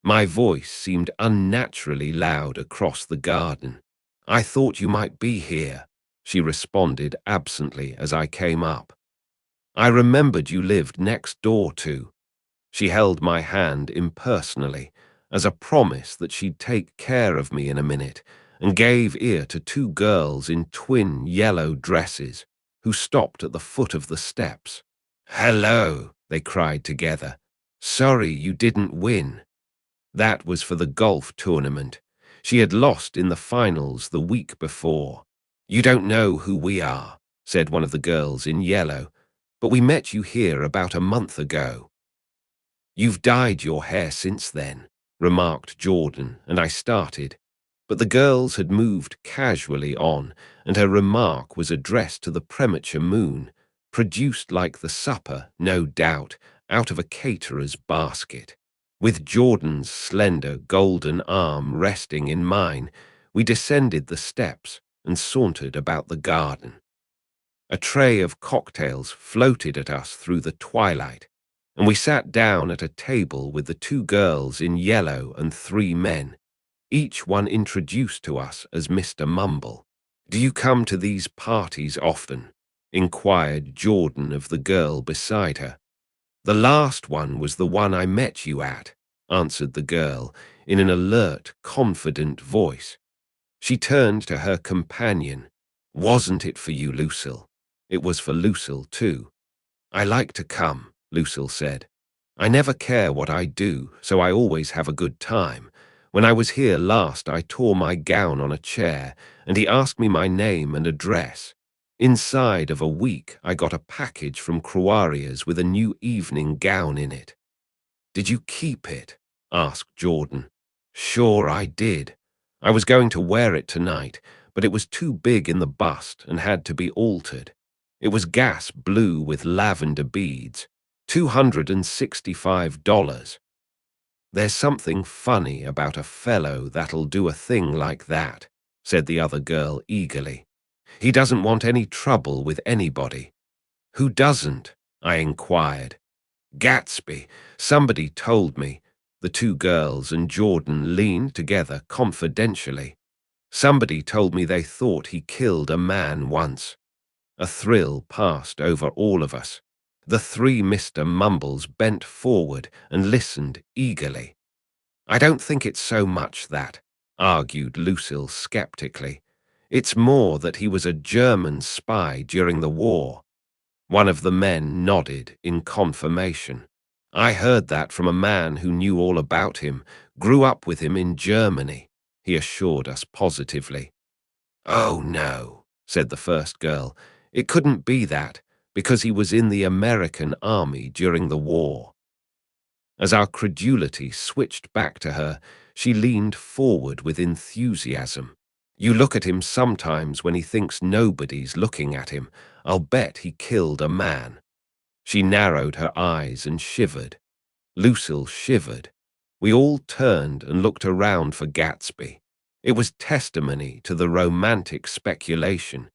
My voice seemed unnaturally loud across the garden. "I thought you might be here," she responded absently as I came up. "I remembered you lived next door to." She held my hand impersonally, as a promise that she'd take care of me in a minute, and gave ear to 2 girls in twin yellow dresses who stopped at the foot of the steps. "Hello," they cried together. "Sorry you didn't win." That was for the golf tournament. She had lost in the finals the week before. "You don't know who we are," said one of the girls in yellow, "but we met you here about a month ago." "You've dyed your hair since then," remarked Jordan, and I started. But the girls had moved casually on, and her remark was addressed to the premature moon, produced like the supper, no doubt, out of a caterer's basket. With Jordan's slender golden arm resting in mine, we descended the steps and sauntered about the garden. A tray of cocktails floated at us through the twilight, and we sat down at a table with the 2 girls in yellow and 3 men, each one introduced to us as Mr. Mumble. "Do you come to these parties often?" inquired Jordan of the girl beside her. "The last one was the one I met you at," answered the girl in an alert, confident voice. She turned to her companion. "Wasn't it for you, Lucille?" It was for Lucille, too. "I like to come," Lucille said. "I never care what I do, so I always have a good time. When I was here last, I tore my gown on a chair, and he asked me my name and address. Inside of a week, I got a package from Cruaria's with a new evening gown in it." "Did you keep it?" asked Jordan. "Sure I did. I was going to wear it tonight, but it was too big in the bust and had to be altered. It was gas blue with lavender beads, $265. "There's something funny about a fellow that'll do a thing like that," said the other girl eagerly. "He doesn't want any trouble with anybody." "Who doesn't?" I inquired. "Gatsby. Somebody told me." The 2 girls and Jordan leaned together confidentially. "Somebody told me they thought he killed a man once." A thrill passed over all of us. The 3 Mr. Mumbles bent forward and listened eagerly. "I don't think it's so much that," argued Lucille skeptically. "It's more that he was a German spy during the war." One of the men nodded in confirmation. "I heard that from a man who knew all about him, grew up with him in Germany," he assured us positively. "Oh, no," said the first girl. "It couldn't be that, because he was in the American army during the war." As our credulity switched back to her, she leaned forward with enthusiasm. "You look at him sometimes when he thinks nobody's looking at him. I'll bet he killed a man." She narrowed her eyes and shivered. Lucille shivered. We all turned and looked around for Gatsby. It was testimony to the romantic speculation.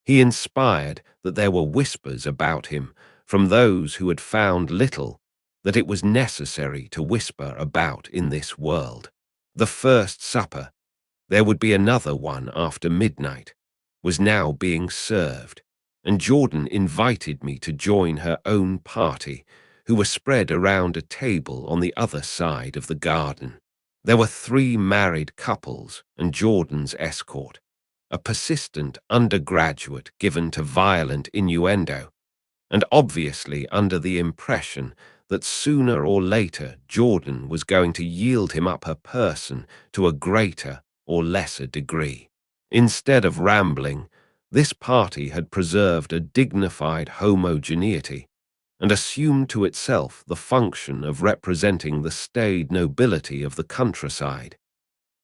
He inspired that there were whispers about him from those who had found little that it was necessary to whisper about in this world. The first supper, there would be another one after midnight, was now being served. and Jordan invited me to join her own party, who were spread around a table on the other side of the garden. There were 3 married couples and Jordan's escort, a persistent undergraduate given to violent innuendo, and obviously under the impression that sooner or later Jordan was going to yield him up her person to a greater or lesser degree. Instead of rambling, this party had preserved a dignified homogeneity and assumed to itself the function of representing the staid nobility of the countryside.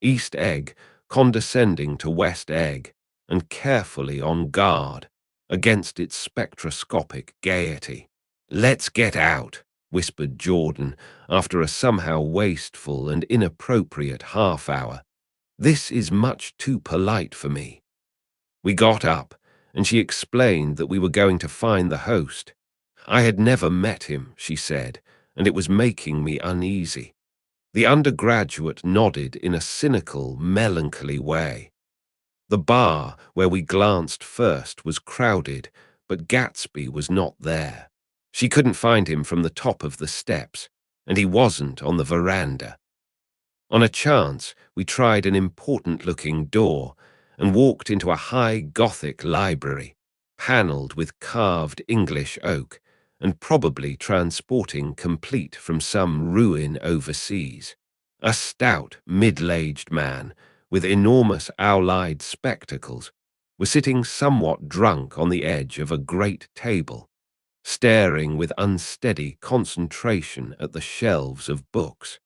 East Egg condescending to West Egg and carefully on guard against its spectroscopic gaiety. "Let's get out," whispered Jordan after a somehow wasteful and inappropriate half-hour. "This is much too polite for me." We got up, and she explained that we were going to find the host. I had never met him, she said, and it was making me uneasy. The undergraduate nodded in a cynical, melancholy way. The bar where we glanced first was crowded, but Gatsby was not there. She couldn't find him from the top of the steps, and he wasn't on the veranda. On a chance, we tried an important-looking door and walked into a high Gothic library, panelled with carved English oak, and probably transporting complete from some ruin overseas. A stout, middle-aged man with enormous owl-eyed spectacles was sitting somewhat drunk on the edge of a great table, staring with unsteady concentration at the shelves of books.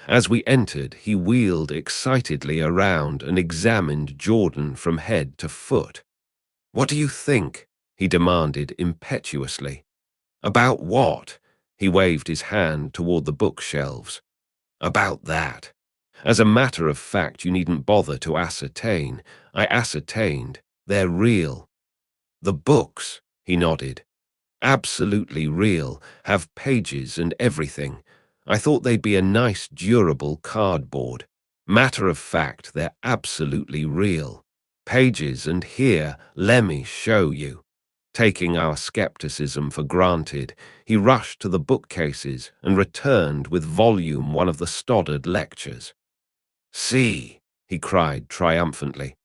As we entered, he wheeled excitedly around and examined Jordan from head to foot. "What do you think?" he demanded impetuously. "About what?" He waved his hand toward the bookshelves. "About that. As a matter of fact, you needn't bother to ascertain. I ascertained. They're real." "The books," he nodded. "Absolutely real, have pages and everything. I thought they'd be a nice, durable cardboard. Matter of fact, they're absolutely real. Pages, and here, lemme show you." Taking our skepticism for granted, he rushed to the bookcases and returned with volume 1 of the Stoddard lectures. "See," he cried triumphantly.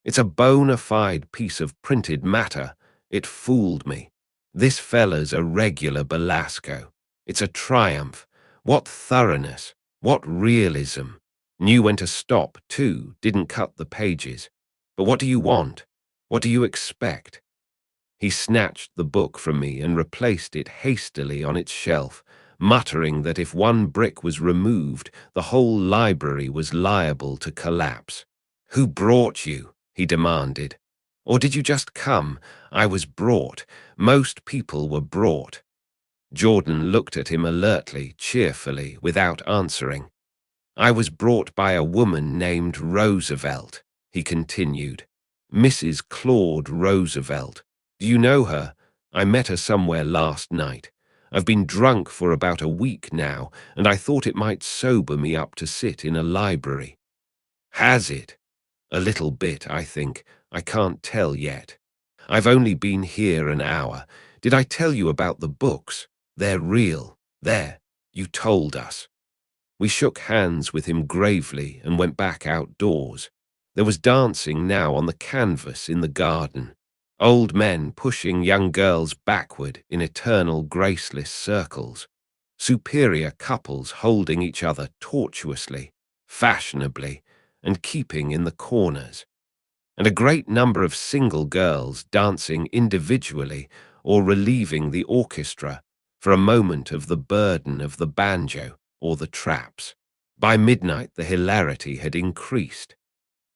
"It's a bona fide piece of printed matter. It fooled me. This fella's a regular Belasco. It's a triumph. What thoroughness, what realism. Knew when to stop, too, didn't cut the pages. But what do you want? What do you expect?" He snatched the book from me and replaced it hastily on its shelf, muttering that if 1 brick was removed, the whole library was liable to collapse. "Who brought you?" he demanded. "Or did you just come?" "I was brought. Most people were brought." Jordan looked at him alertly, cheerfully, without answering. "I was brought by a woman named Roosevelt," he continued. "Mrs. Claude Roosevelt. Do you know her? I met her somewhere last night. I've been drunk for about a week now, and I thought it might sober me up to sit in a library." "Has it?" "A little bit, I think. I can't tell yet. I've only been here an hour. Did I tell you about the books? They're real. There, you told us." We shook hands with him gravely and went back outdoors. There was dancing now on the canvas in the garden. Old men pushing young girls backward in eternal graceless circles. Superior couples holding each other tortuously, fashionably, and keeping in the corners. And a great number of single girls dancing individually or relieving the orchestra for a moment of the burden of the banjo or the traps. By midnight the hilarity had increased.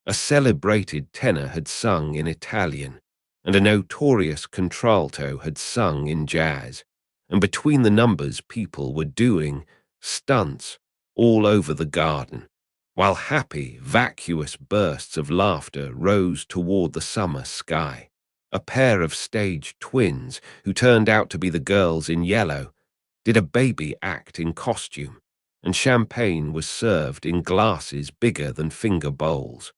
A celebrated tenor had sung in Italian, and a notorious contralto had sung in jazz, and between the numbers people were doing stunts all over the garden, while happy, vacuous bursts of laughter rose toward the summer sky. A pair of stage twins, who turned out to be the girls in yellow, did a baby act in costume, and champagne was served in glasses bigger than finger bowls.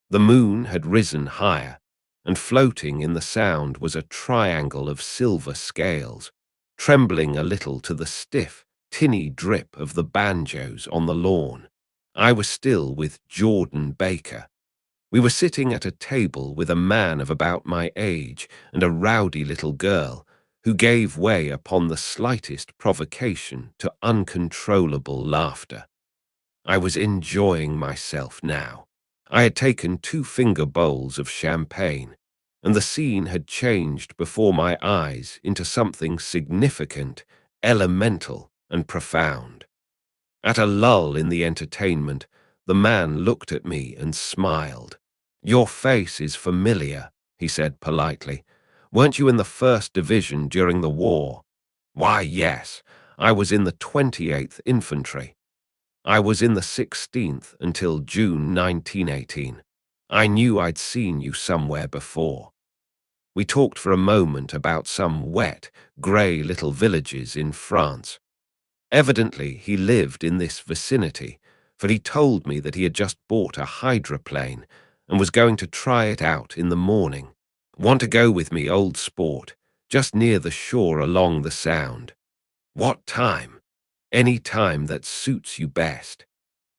The moon had risen higher, and floating in the sound was a triangle of silver scales, trembling a little to the stiff, tinny drip of the banjos on the lawn. I was still with Jordan Baker. We were sitting at a table with a man of about my age and a rowdy little girl who gave way upon the slightest provocation to uncontrollable laughter. I was enjoying myself now. I had taken 2 finger bowls of champagne, and the scene had changed before my eyes into something significant, elemental, and profound. At a lull in the entertainment, the man looked at me and smiled. "Your face is familiar," he said politely. "Weren't you in the 1st Division during the war?" "Why, yes. I was in the 28th Infantry. I was in the 16th until June 1918. I knew I'd seen you somewhere before." We talked for a moment about some wet, grey little villages in France. Evidently, he lived in this vicinity, for he told me that he had just bought a hydroplane and was going to try it out in the morning. "Want to go with me, old sport, just near the shore along the Sound." "What time?" "Any time that suits you best."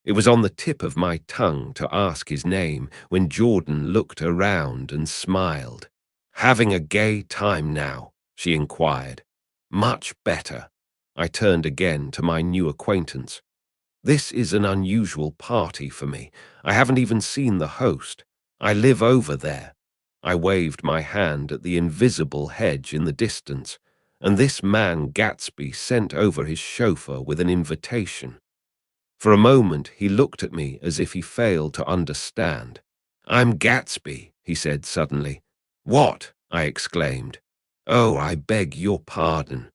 It was on the tip of my tongue to ask his name when Jordan looked around and smiled. "Having a gay time now?" she inquired. "Much better." I turned again to my new acquaintance. "This is an unusual party for me. I haven't even seen the host. I live over there." I waved my hand at the invisible hedge in the distance, and this man Gatsby sent over his chauffeur with an invitation. For a moment he looked at me as if he failed to understand. "I'm Gatsby," he said suddenly. "What?" I exclaimed. "Oh, I beg your pardon.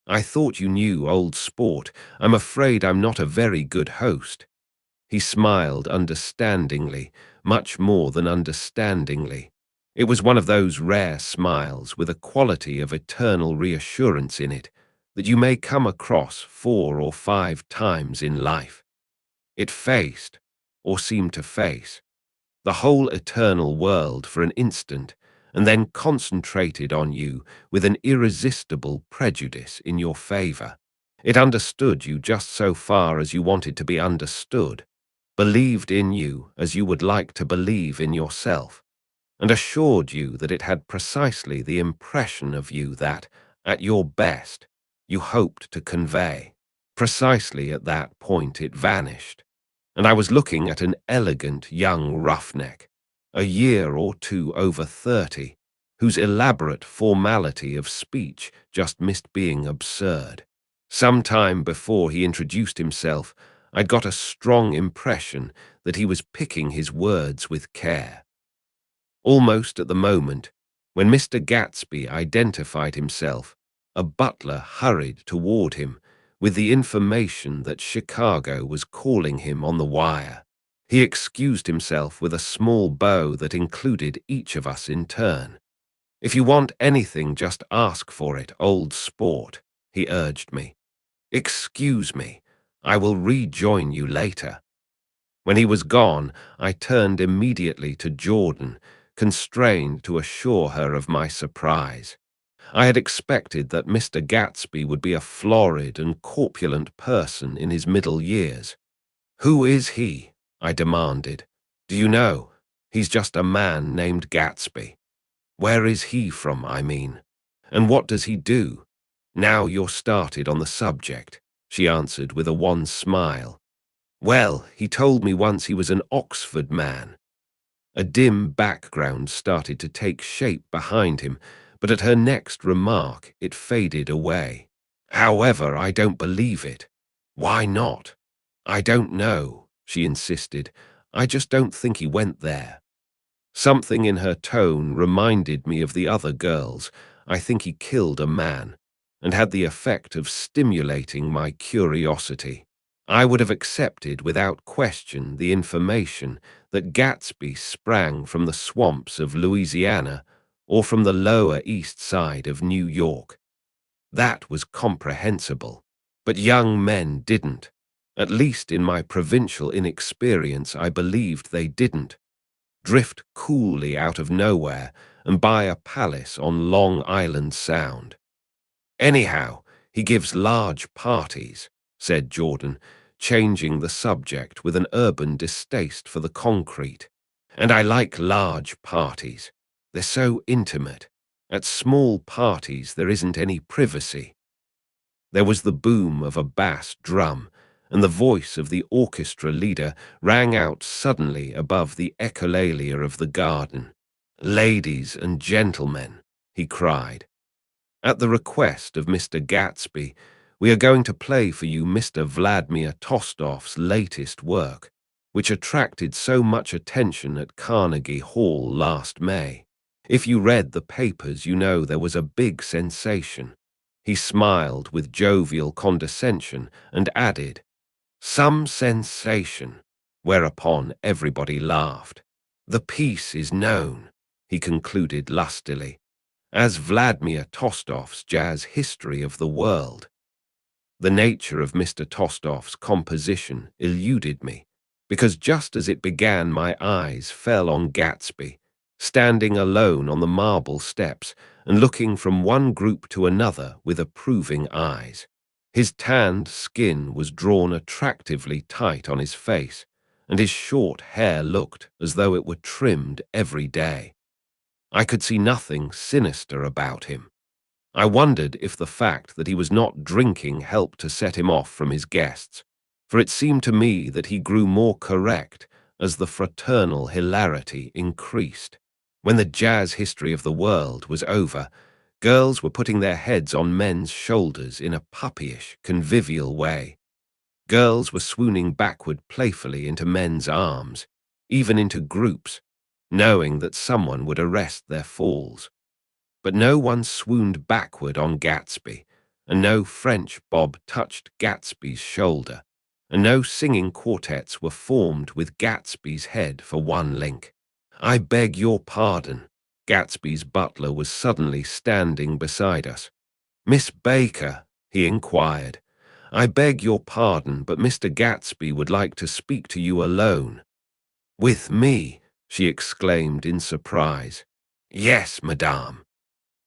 I thought you knew, old sport. I'm afraid I'm not a very good host." He smiled understandingly, much more than understandingly. It was one of those rare smiles with a quality of eternal reassurance in it that you may come across 4 or 5 times in life. It faced, or seemed to face, the whole eternal world for an instant, and then concentrated on you with an irresistible prejudice in your favor. It understood you just so far as you wanted to be understood, believed in you as you would like to believe in yourself, and assured you that it had precisely the impression of you that, at your best, you hoped to convey. Precisely at that point it vanished, and I was looking at an elegant young roughneck, a year or two over 30, whose elaborate formality of speech just missed being absurd. Some time before he introduced himself, I'd got a strong impression that he was picking his words with care. Almost at the moment, when Mr. Gatsby identified himself, a butler hurried toward him with the information that Chicago was calling him on the wire. He excused himself with a small bow that included each of us in turn. "If you want anything, just ask for it, old sport," he urged me. "Excuse me, I will rejoin you later." When he was gone, I turned immediately to Jordan, constrained to assure her of my surprise. I had expected that Mr. Gatsby would be a florid and corpulent person in his middle years. "Who is he?" I demanded. "Do you know? He's just a man named Gatsby." "Where is he from, I mean? And what does he do?" "Now you're started on the subject," she answered with a wan smile. "Well, he told me once he was an Oxford man." A dim background started to take shape behind him, but at her next remark it faded away. "However, I don't believe it." "Why not?" "I don't know," she insisted. "I just don't think he went there." Something in her tone reminded me of the other girls. I think he killed a man, and had the effect of stimulating my curiosity. I would have accepted without question the information that Gatsby sprang from the swamps of Louisiana or from the Lower East Side of New York. That was comprehensible, but young men didn't. At least in my provincial inexperience, I believed they didn't. drift coolly out of nowhere and buy a palace on Long Island Sound. Anyhow, he gives large parties, said Jordan, changing the subject with an urban distaste for the concrete. And I like large parties. They're so intimate. At small parties there isn't any privacy. There was the boom of a bass drum, and the voice of the orchestra leader rang out suddenly above the echolalia of the garden. "Ladies and gentlemen," he cried, "at the request of Mr. Gatsby, we are going to play for you Mr. Vladimir Tostof's latest work, which attracted so much attention at Carnegie Hall last May. If you read the papers, you know there was a big sensation." He smiled with jovial condescension and added, "Some sensation," whereupon everybody laughed. "The piece is known," he concluded lustily, "as Vladimir Tostof's Jazz History of the World." The nature of Mr. Tostof's composition eluded me, because just as it began my eyes fell on Gatsby, standing alone on the marble steps and looking from one group to another with approving eyes. His tanned skin was drawn attractively tight on his face, and his short hair looked as though it were trimmed every day. I could see nothing sinister about him. I wondered if the fact that he was not drinking helped to set him off from his guests, for it seemed to me that he grew more correct as the fraternal hilarity increased. When the Jazz History of the World was over, girls were putting their heads on men's shoulders in a puppyish, convivial way. Girls were swooning backward playfully into men's arms, even into groups, knowing that someone would arrest their falls. But no one swooned backward on Gatsby, and no French bob touched Gatsby's shoulder, and no singing quartets were formed with Gatsby's head for one link. "I beg your pardon." Gatsby's butler was suddenly standing beside us. "Miss Baker," he inquired, "I beg your pardon, but Mr. Gatsby would like to speak to you alone." "With me?" she exclaimed in surprise. "Yes, madame."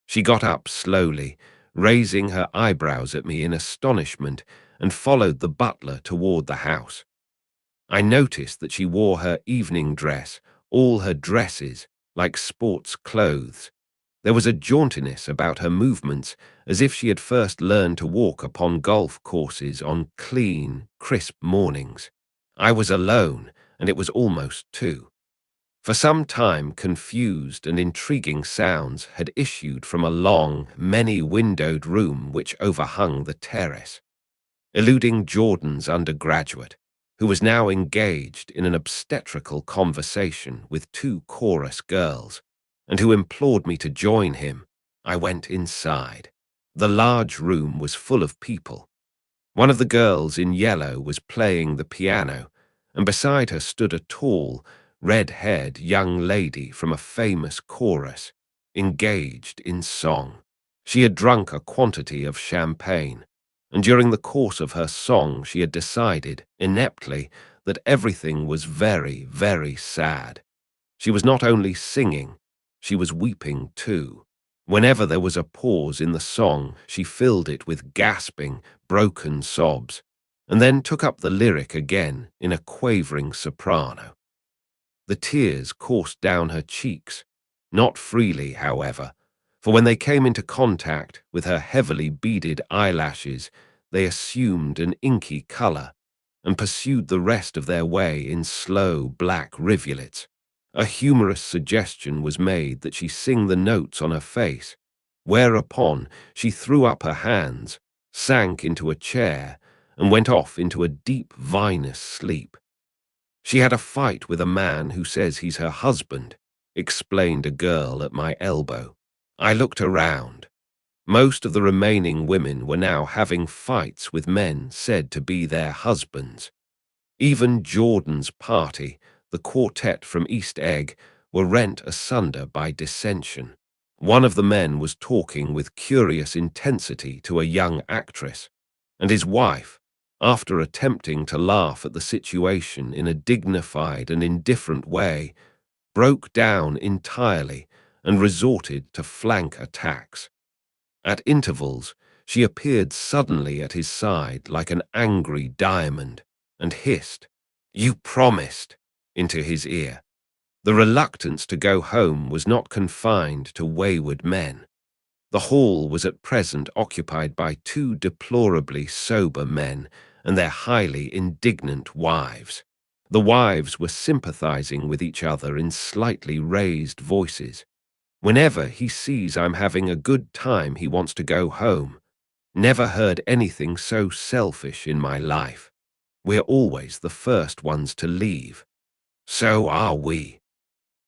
She got up slowly, raising her eyebrows at me in astonishment, and followed the butler toward the house. I noticed that she wore her evening dress, all her dresses, like sports clothes. There was a jauntiness about her movements, as if she had first learned to walk upon golf courses on clean, crisp mornings. I was alone, and it was almost 2. For some time, confused and intriguing sounds had issued from a long, many-windowed room which overhung the terrace, eluding Jordan's undergraduate, who was now engaged in an obstetrical conversation with 2 chorus girls, and who implored me to join him. I went inside. The large room was full of people. One of the girls in yellow was playing the piano, and beside her stood a tall, red-haired young lady from a famous chorus, engaged in song. She had drunk a quantity of champagne, and during the course of her song she had decided, ineptly, that everything was very, very sad. She was not only singing, she was weeping too. Whenever there was a pause in the song, she filled it with gasping, broken sobs, and then took up the lyric again in a quavering soprano. The tears coursed down her cheeks, not freely, however, for when they came into contact with her heavily beaded eyelashes, they assumed an inky color and pursued the rest of their way in slow black rivulets. A humorous suggestion was made that she sing the notes on her face, whereupon she threw up her hands, sank into a chair, and went off into a deep vinous sleep. "She had a fight with a man who says he's her husband," explained a girl at my elbow. I looked around. Most of the remaining women were now having fights with men said to be their husbands. Even Jordan's party, the quartet from East Egg, were rent asunder by dissension. One of the men was talking with curious intensity to a young actress, and his wife, after attempting to laugh at the situation in a dignified and indifferent way, broke down entirely and resorted to flank attacks. At intervals, she appeared suddenly at his side like an angry diamond and hissed, "You promised," into his ear. The reluctance to go home was not confined to wayward men. The hall was at present occupied by two deplorably sober men and their highly indignant wives. The wives were sympathizing with each other in slightly raised voices. "Whenever he sees I'm having a good time, he wants to go home. Never heard anything so selfish in my life. We're always the first ones to leave." "So are we."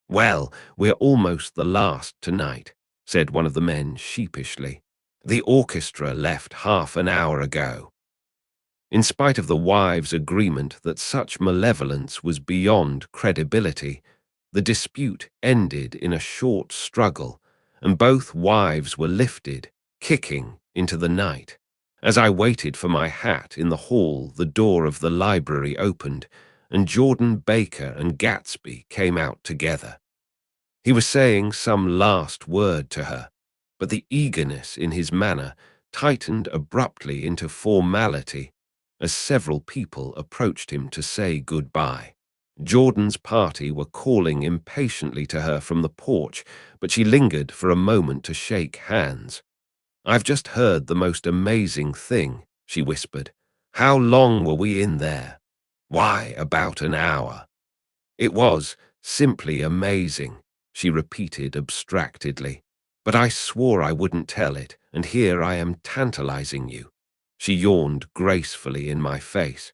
"Well, we're almost the last tonight," said one of the men sheepishly. "The orchestra left half an hour ago." In spite of the wives' agreement that such malevolence was beyond credibility, the dispute ended in a short struggle, and both wives were lifted, kicking, into the night. As I waited for my hat in the hall, the door of the library opened, and Jordan Baker and Gatsby came out together. He was saying some last word to her, but the eagerness in his manner tightened abruptly into formality as several people approached him to say goodbye. Jordan's party were calling impatiently to her from the porch, but she lingered for a moment to shake hands. "I've just heard the most amazing thing," she whispered. "How long were we in there?" "Why, about an hour." "It was simply amazing," she repeated abstractedly. "But I swore I wouldn't tell it, and here I am tantalizing you." She yawned gracefully in my face.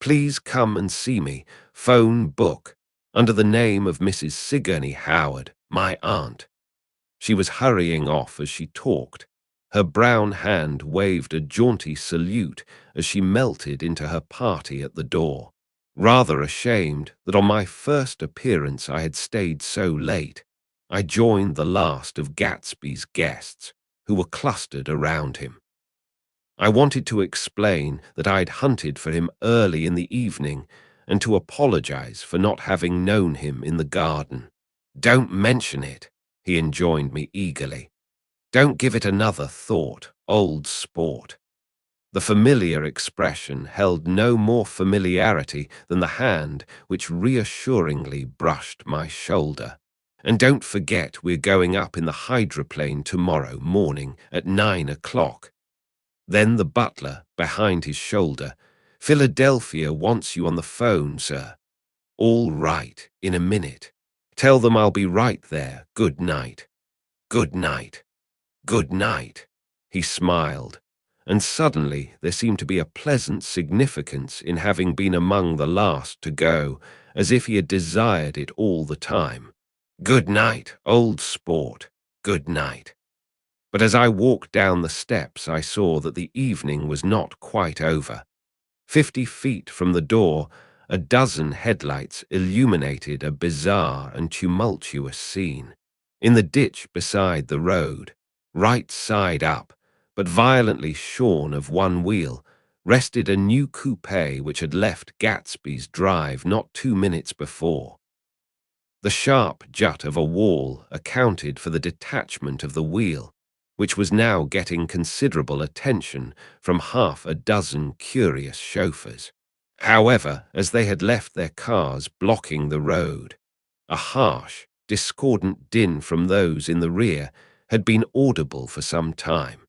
"Please come and see me. Phone book. Under the name of Mrs. Sigourney Howard, my aunt." She was hurrying off as she talked. Her brown hand waved a jaunty salute as she melted into her party at the door. Rather ashamed that on my first appearance I had stayed so late, I joined the last of Gatsby's guests, who were clustered around him. I wanted to explain that I'd hunted for him early in the evening and to apologize for not having known him in the garden. "Don't mention it," he enjoined me eagerly. "Don't give it another thought, old sport." The familiar expression held no more familiarity than the hand which reassuringly brushed my shoulder. "And don't forget we're going up in the hydroplane tomorrow morning at 9 o'clock. Then the butler, behind his shoulder, "Philadelphia wants you on the phone, sir." "All right, in a minute. Tell them I'll be right there. Good night." "Good night. Good night." He smiled, and suddenly there seemed to be a pleasant significance in having been among the last to go, as if he had desired it all the time. "Good night, old sport. Good night." But as I walked down the steps, I saw that the evening was not quite over. 50 feet from the door, a dozen headlights illuminated a bizarre and tumultuous scene. In the ditch beside the road, right side up, but violently shorn of one wheel, rested a new coupe which had left Gatsby's drive not 2 minutes before. The sharp jut of a wall accounted for the detachment of the wheel, which was now getting considerable attention from half a dozen curious chauffeurs. However, as they had left their cars blocking the road, a harsh, discordant din from those in the rear had been audible for some time,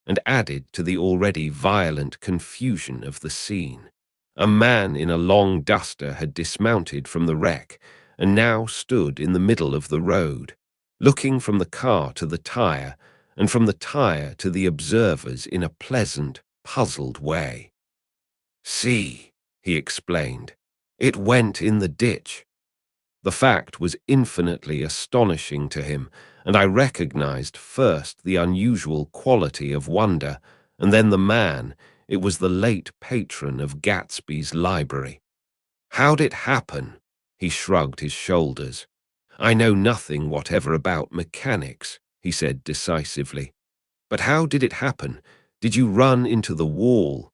and added to the already violent confusion of the scene. A man in a long duster had dismounted from the wreck and now stood in the middle of the road, looking from the car to the tire and from the tire to the observers in a pleasant, puzzled way. "See," he explained, "it went in the ditch." The fact was infinitely astonishing to him, and I recognized first the unusual quality of wonder, and then the man. It was the late patron of Gatsby's library. "How'd it happen?" He shrugged his shoulders. "I know nothing whatever about mechanics," he said decisively. "But how did it happen? Did you run into the wall?"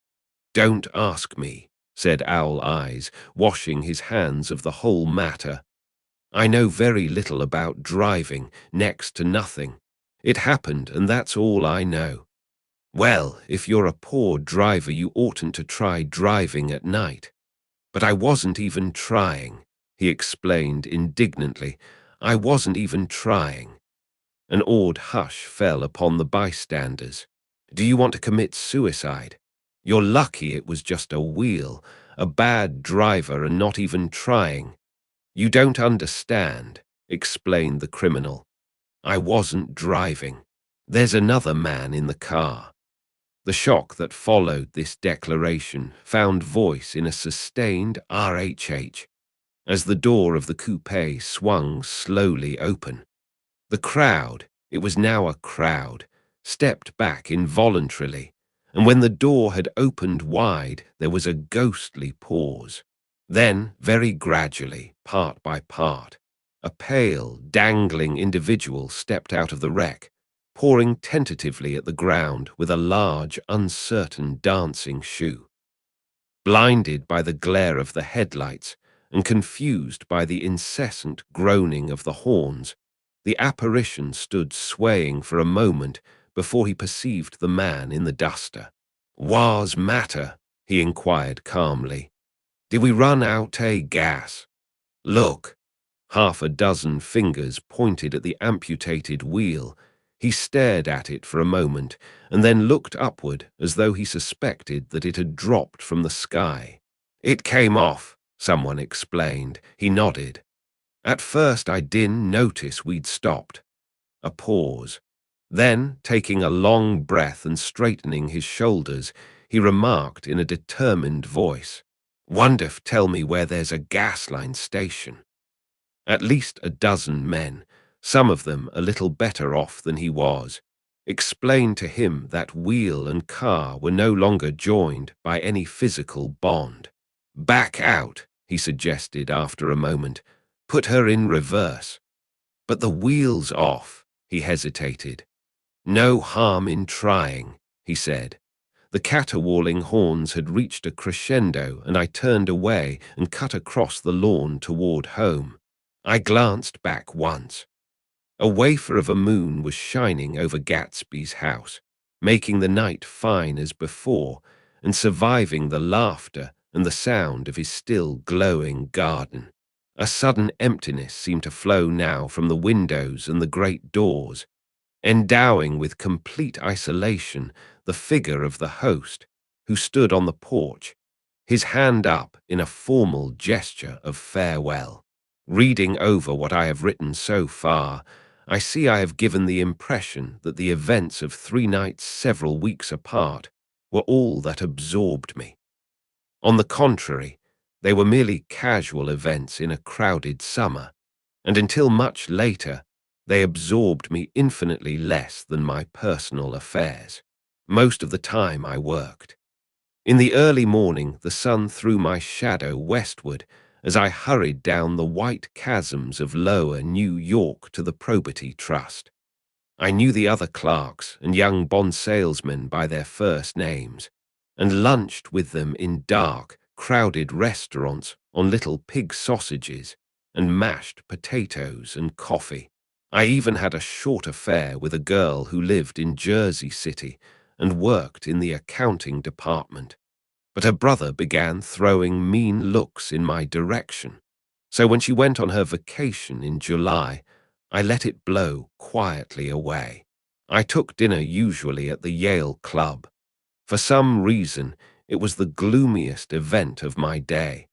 "Don't ask me," said Owl Eyes, washing his hands of the whole matter. I know very little about driving, next to nothing. It happened, and that's all I know. Well, if you're a poor driver, you oughtn't to try driving at night. But I wasn't even trying, he explained indignantly. I wasn't even trying. An awed hush fell upon the bystanders. Do you want to commit suicide? You're lucky it was just a wheel, a bad driver, and not even trying. You don't understand, explained the criminal. I wasn't driving. There's another man in the car. The shock that followed this declaration found voice in a sustained RHH as the door of the coupe swung slowly open. The crowd, it was now a crowd, stepped back involuntarily, and when the door had opened wide, there was a ghostly pause. Then, very gradually, part by part, a pale, dangling individual stepped out of the wreck, pawing tentatively at the ground with a large, uncertain dancing shoe. Blinded by the glare of the headlights and confused by the incessant groaning of the horns, the apparition stood swaying for a moment before he perceived the man in the duster. "What's matter?" he inquired calmly. "Did we run out gas? Look." Half a dozen fingers pointed at the amputated wheel. He stared at it for a moment and then looked upward as though he suspected that it had dropped from the sky. "It came off," someone explained. He nodded. "At first I didn't notice we'd stopped." A pause. Then, taking a long breath and straightening his shoulders, he remarked in a determined voice, "Wonder if tell me where there's a gas line station." At least a dozen men, some of them a little better off than he was, explained to him that wheel and car were no longer joined by any physical bond. "Back out," he suggested after a moment. "Put her in reverse." "But the wheel's off," he hesitated. "No harm in trying," he said. The caterwauling horns had reached a crescendo, and I turned away and cut across the lawn toward home. I glanced back once. A wafer of a moon was shining over Gatsby's house, making the night fine as before and surviving the laughter and the sound of his still glowing garden. A sudden emptiness seemed to flow now from the windows and the great doors, endowing with complete isolation the figure of the host, who stood on the porch, his hand up in a formal gesture of farewell. Reading over what I have written so far, I see I have given the impression that the events of 3 nights several weeks apart were all that absorbed me. On the contrary, they were merely casual events in a crowded summer, and until much later, they absorbed me infinitely less than my personal affairs. Most of the time I worked. In the early morning, the sun threw my shadow westward as I hurried down the white chasms of lower New York to the Probity Trust. I knew the other clerks and young bond salesmen by their first names, and lunched with them in dark, crowded restaurants on little pig sausages and mashed potatoes and coffee. I even had a short affair with a girl who lived in Jersey City and worked in the accounting department. But her brother began throwing mean looks in my direction. So when she went on her vacation in July, I let it blow quietly away. I took dinner usually at the Yale Club. For some reason, it was the gloomiest event of my day.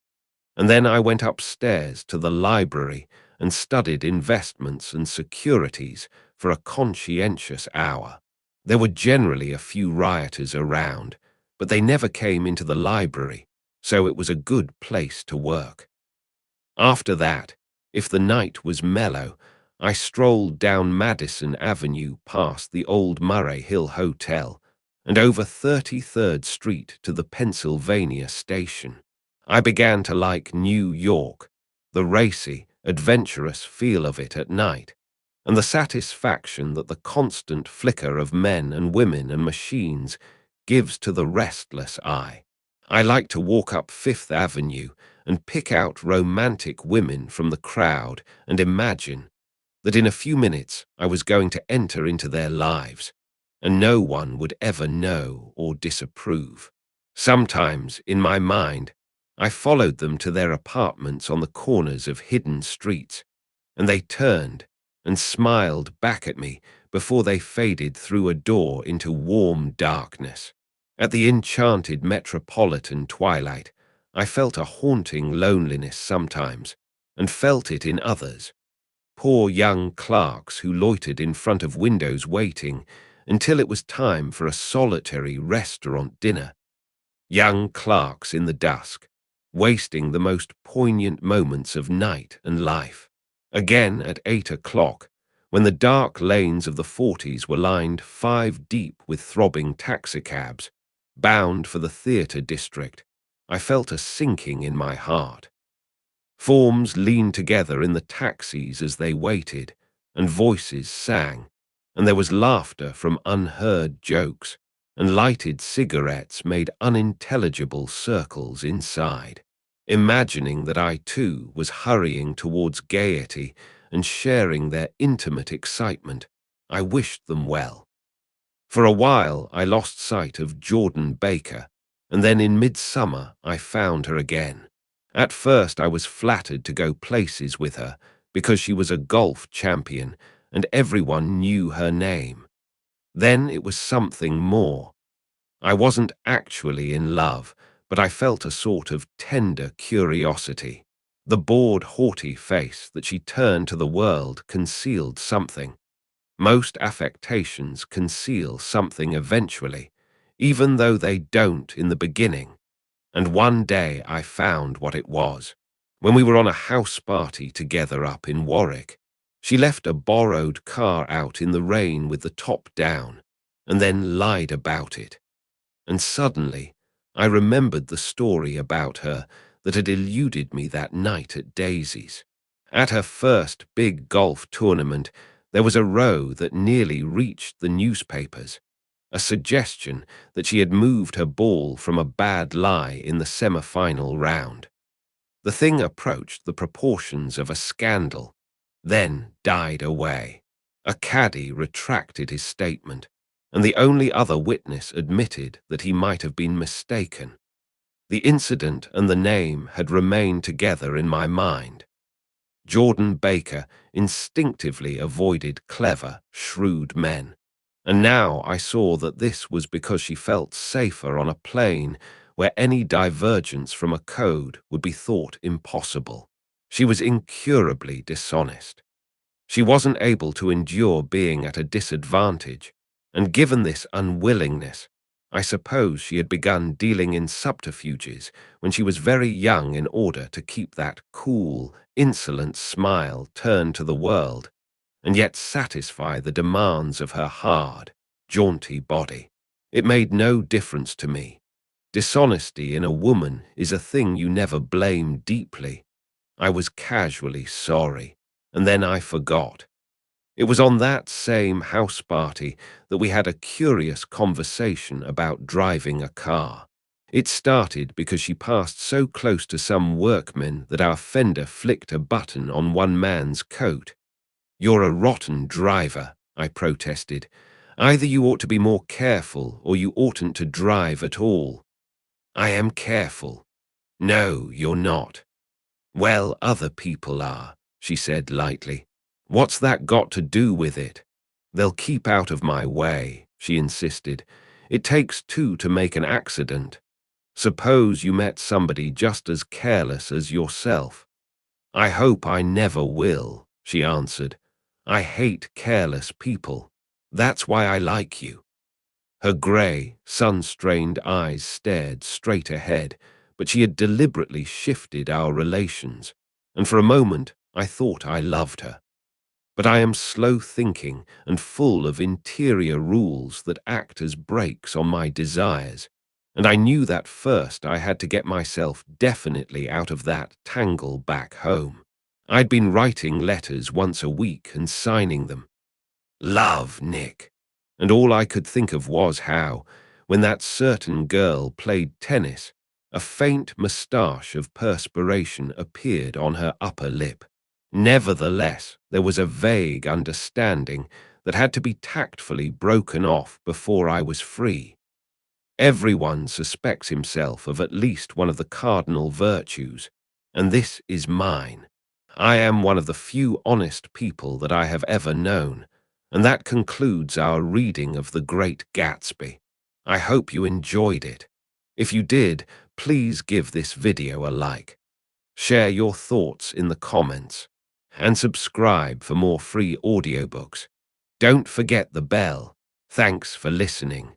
And then I went upstairs to the library and studied investments and securities for a conscientious hour. There were generally a few rioters around, but they never came into the library, so it was a good place to work. After that, if the night was mellow, I strolled down Madison Avenue past the old Murray Hill Hotel and over 33rd Street to the Pennsylvania Station. I began to like New York, the racy, adventurous feel of it at night, and the satisfaction that the constant flicker of men and women and machines gives to the restless eye. I like to walk up Fifth Avenue and pick out romantic women from the crowd and imagine that in a few minutes I was going to enter into their lives, and no one would ever know or disapprove. Sometimes, in my mind, I followed them to their apartments on the corners of hidden streets, and they turned and smiled back at me before they faded through a door into warm darkness. At the enchanted metropolitan twilight, I felt a haunting loneliness sometimes, and felt it in others. Poor young clerks who loitered in front of windows waiting until it was time for a solitary restaurant dinner. Young clerks in the dusk, wasting the most poignant moments of night and life. Again at 8 o'clock, when the dark lanes of the 40s were lined 5 deep with throbbing taxicabs, bound for the theatre district, I felt a sinking in my heart. Forms leaned together in the taxis as they waited, and voices sang, and there was laughter from unheard jokes, and lighted cigarettes made unintelligible circles inside. Imagining that I too was hurrying towards gaiety and sharing their intimate excitement, I wished them well. For a while I lost sight of Jordan Baker, and then in midsummer I found her again. At first I was flattered to go places with her because she was a golf champion and everyone knew her name. Then it was something more. I wasn't actually in love, but I felt a sort of tender curiosity. The bored, haughty face that she turned to the world concealed something. Most affectations conceal something eventually, even though they don't in the beginning. And one day I found what it was. When we were on a house party together up in Warwick, she left a borrowed car out in the rain with the top down, and then lied about it. And suddenly, I remembered the story about her that had eluded me that night at Daisy's. At her first big golf tournament, there was a row that nearly reached the newspapers. A suggestion that she had moved her ball from a bad lie in the semi-final round. The thing approached the proportions of a scandal, then died away. A caddie retracted his statement, and the only other witness admitted that he might have been mistaken. The incident and the name had remained together in my mind. Jordan Baker instinctively avoided clever, shrewd men. And now I saw that this was because she felt safer on a plane where any divergence from a code would be thought impossible. She was incurably dishonest. She wasn't able to endure being at a disadvantage, and given this unwillingness, I suppose she had begun dealing in subterfuges when she was very young in order to keep that cool, insolent smile turned to the world, and yet satisfy the demands of her hard, jaunty body. It made no difference to me. Dishonesty in a woman is a thing you never blame deeply. I was casually sorry, and then I forgot. It was on that same house party that we had a curious conversation about driving a car. It started because she passed so close to some workmen that our fender flicked a button on one man's coat. "You're a rotten driver," I protested. "Either you ought to be more careful or you oughtn't to drive at all." "I am careful." "No, you're not." "Well, other people are," she said lightly. "What's that got to do with it?" "They'll keep out of my way," she insisted. "It takes two to make an accident. Suppose you met somebody just as careless as yourself." "I hope I never will," she answered. "I hate careless people. That's why I like you." Her grey, sun-strained eyes stared straight ahead, but she had deliberately shifted our relations, and for a moment I thought I loved her. But I am slow-thinking and full of interior rules that act as brakes on my desires, and I knew that first I had to get myself definitely out of that tangle back home. I'd been writing letters once a week and signing them. "Love, Nick." And all I could think of was how, when that certain girl played tennis, A faint moustache of perspiration appeared on her upper lip. Nevertheless, there was a vague understanding that had to be tactfully broken off before I was free. Everyone suspects himself of at least one of the cardinal virtues, and this is mine. I am one of the few honest people that I have ever known, and that concludes our reading of The Great Gatsby. I hope you enjoyed it. If you did, please give this video a like. Share your thoughts in the comments, and subscribe for more free audiobooks. Don't forget the bell. Thanks for listening.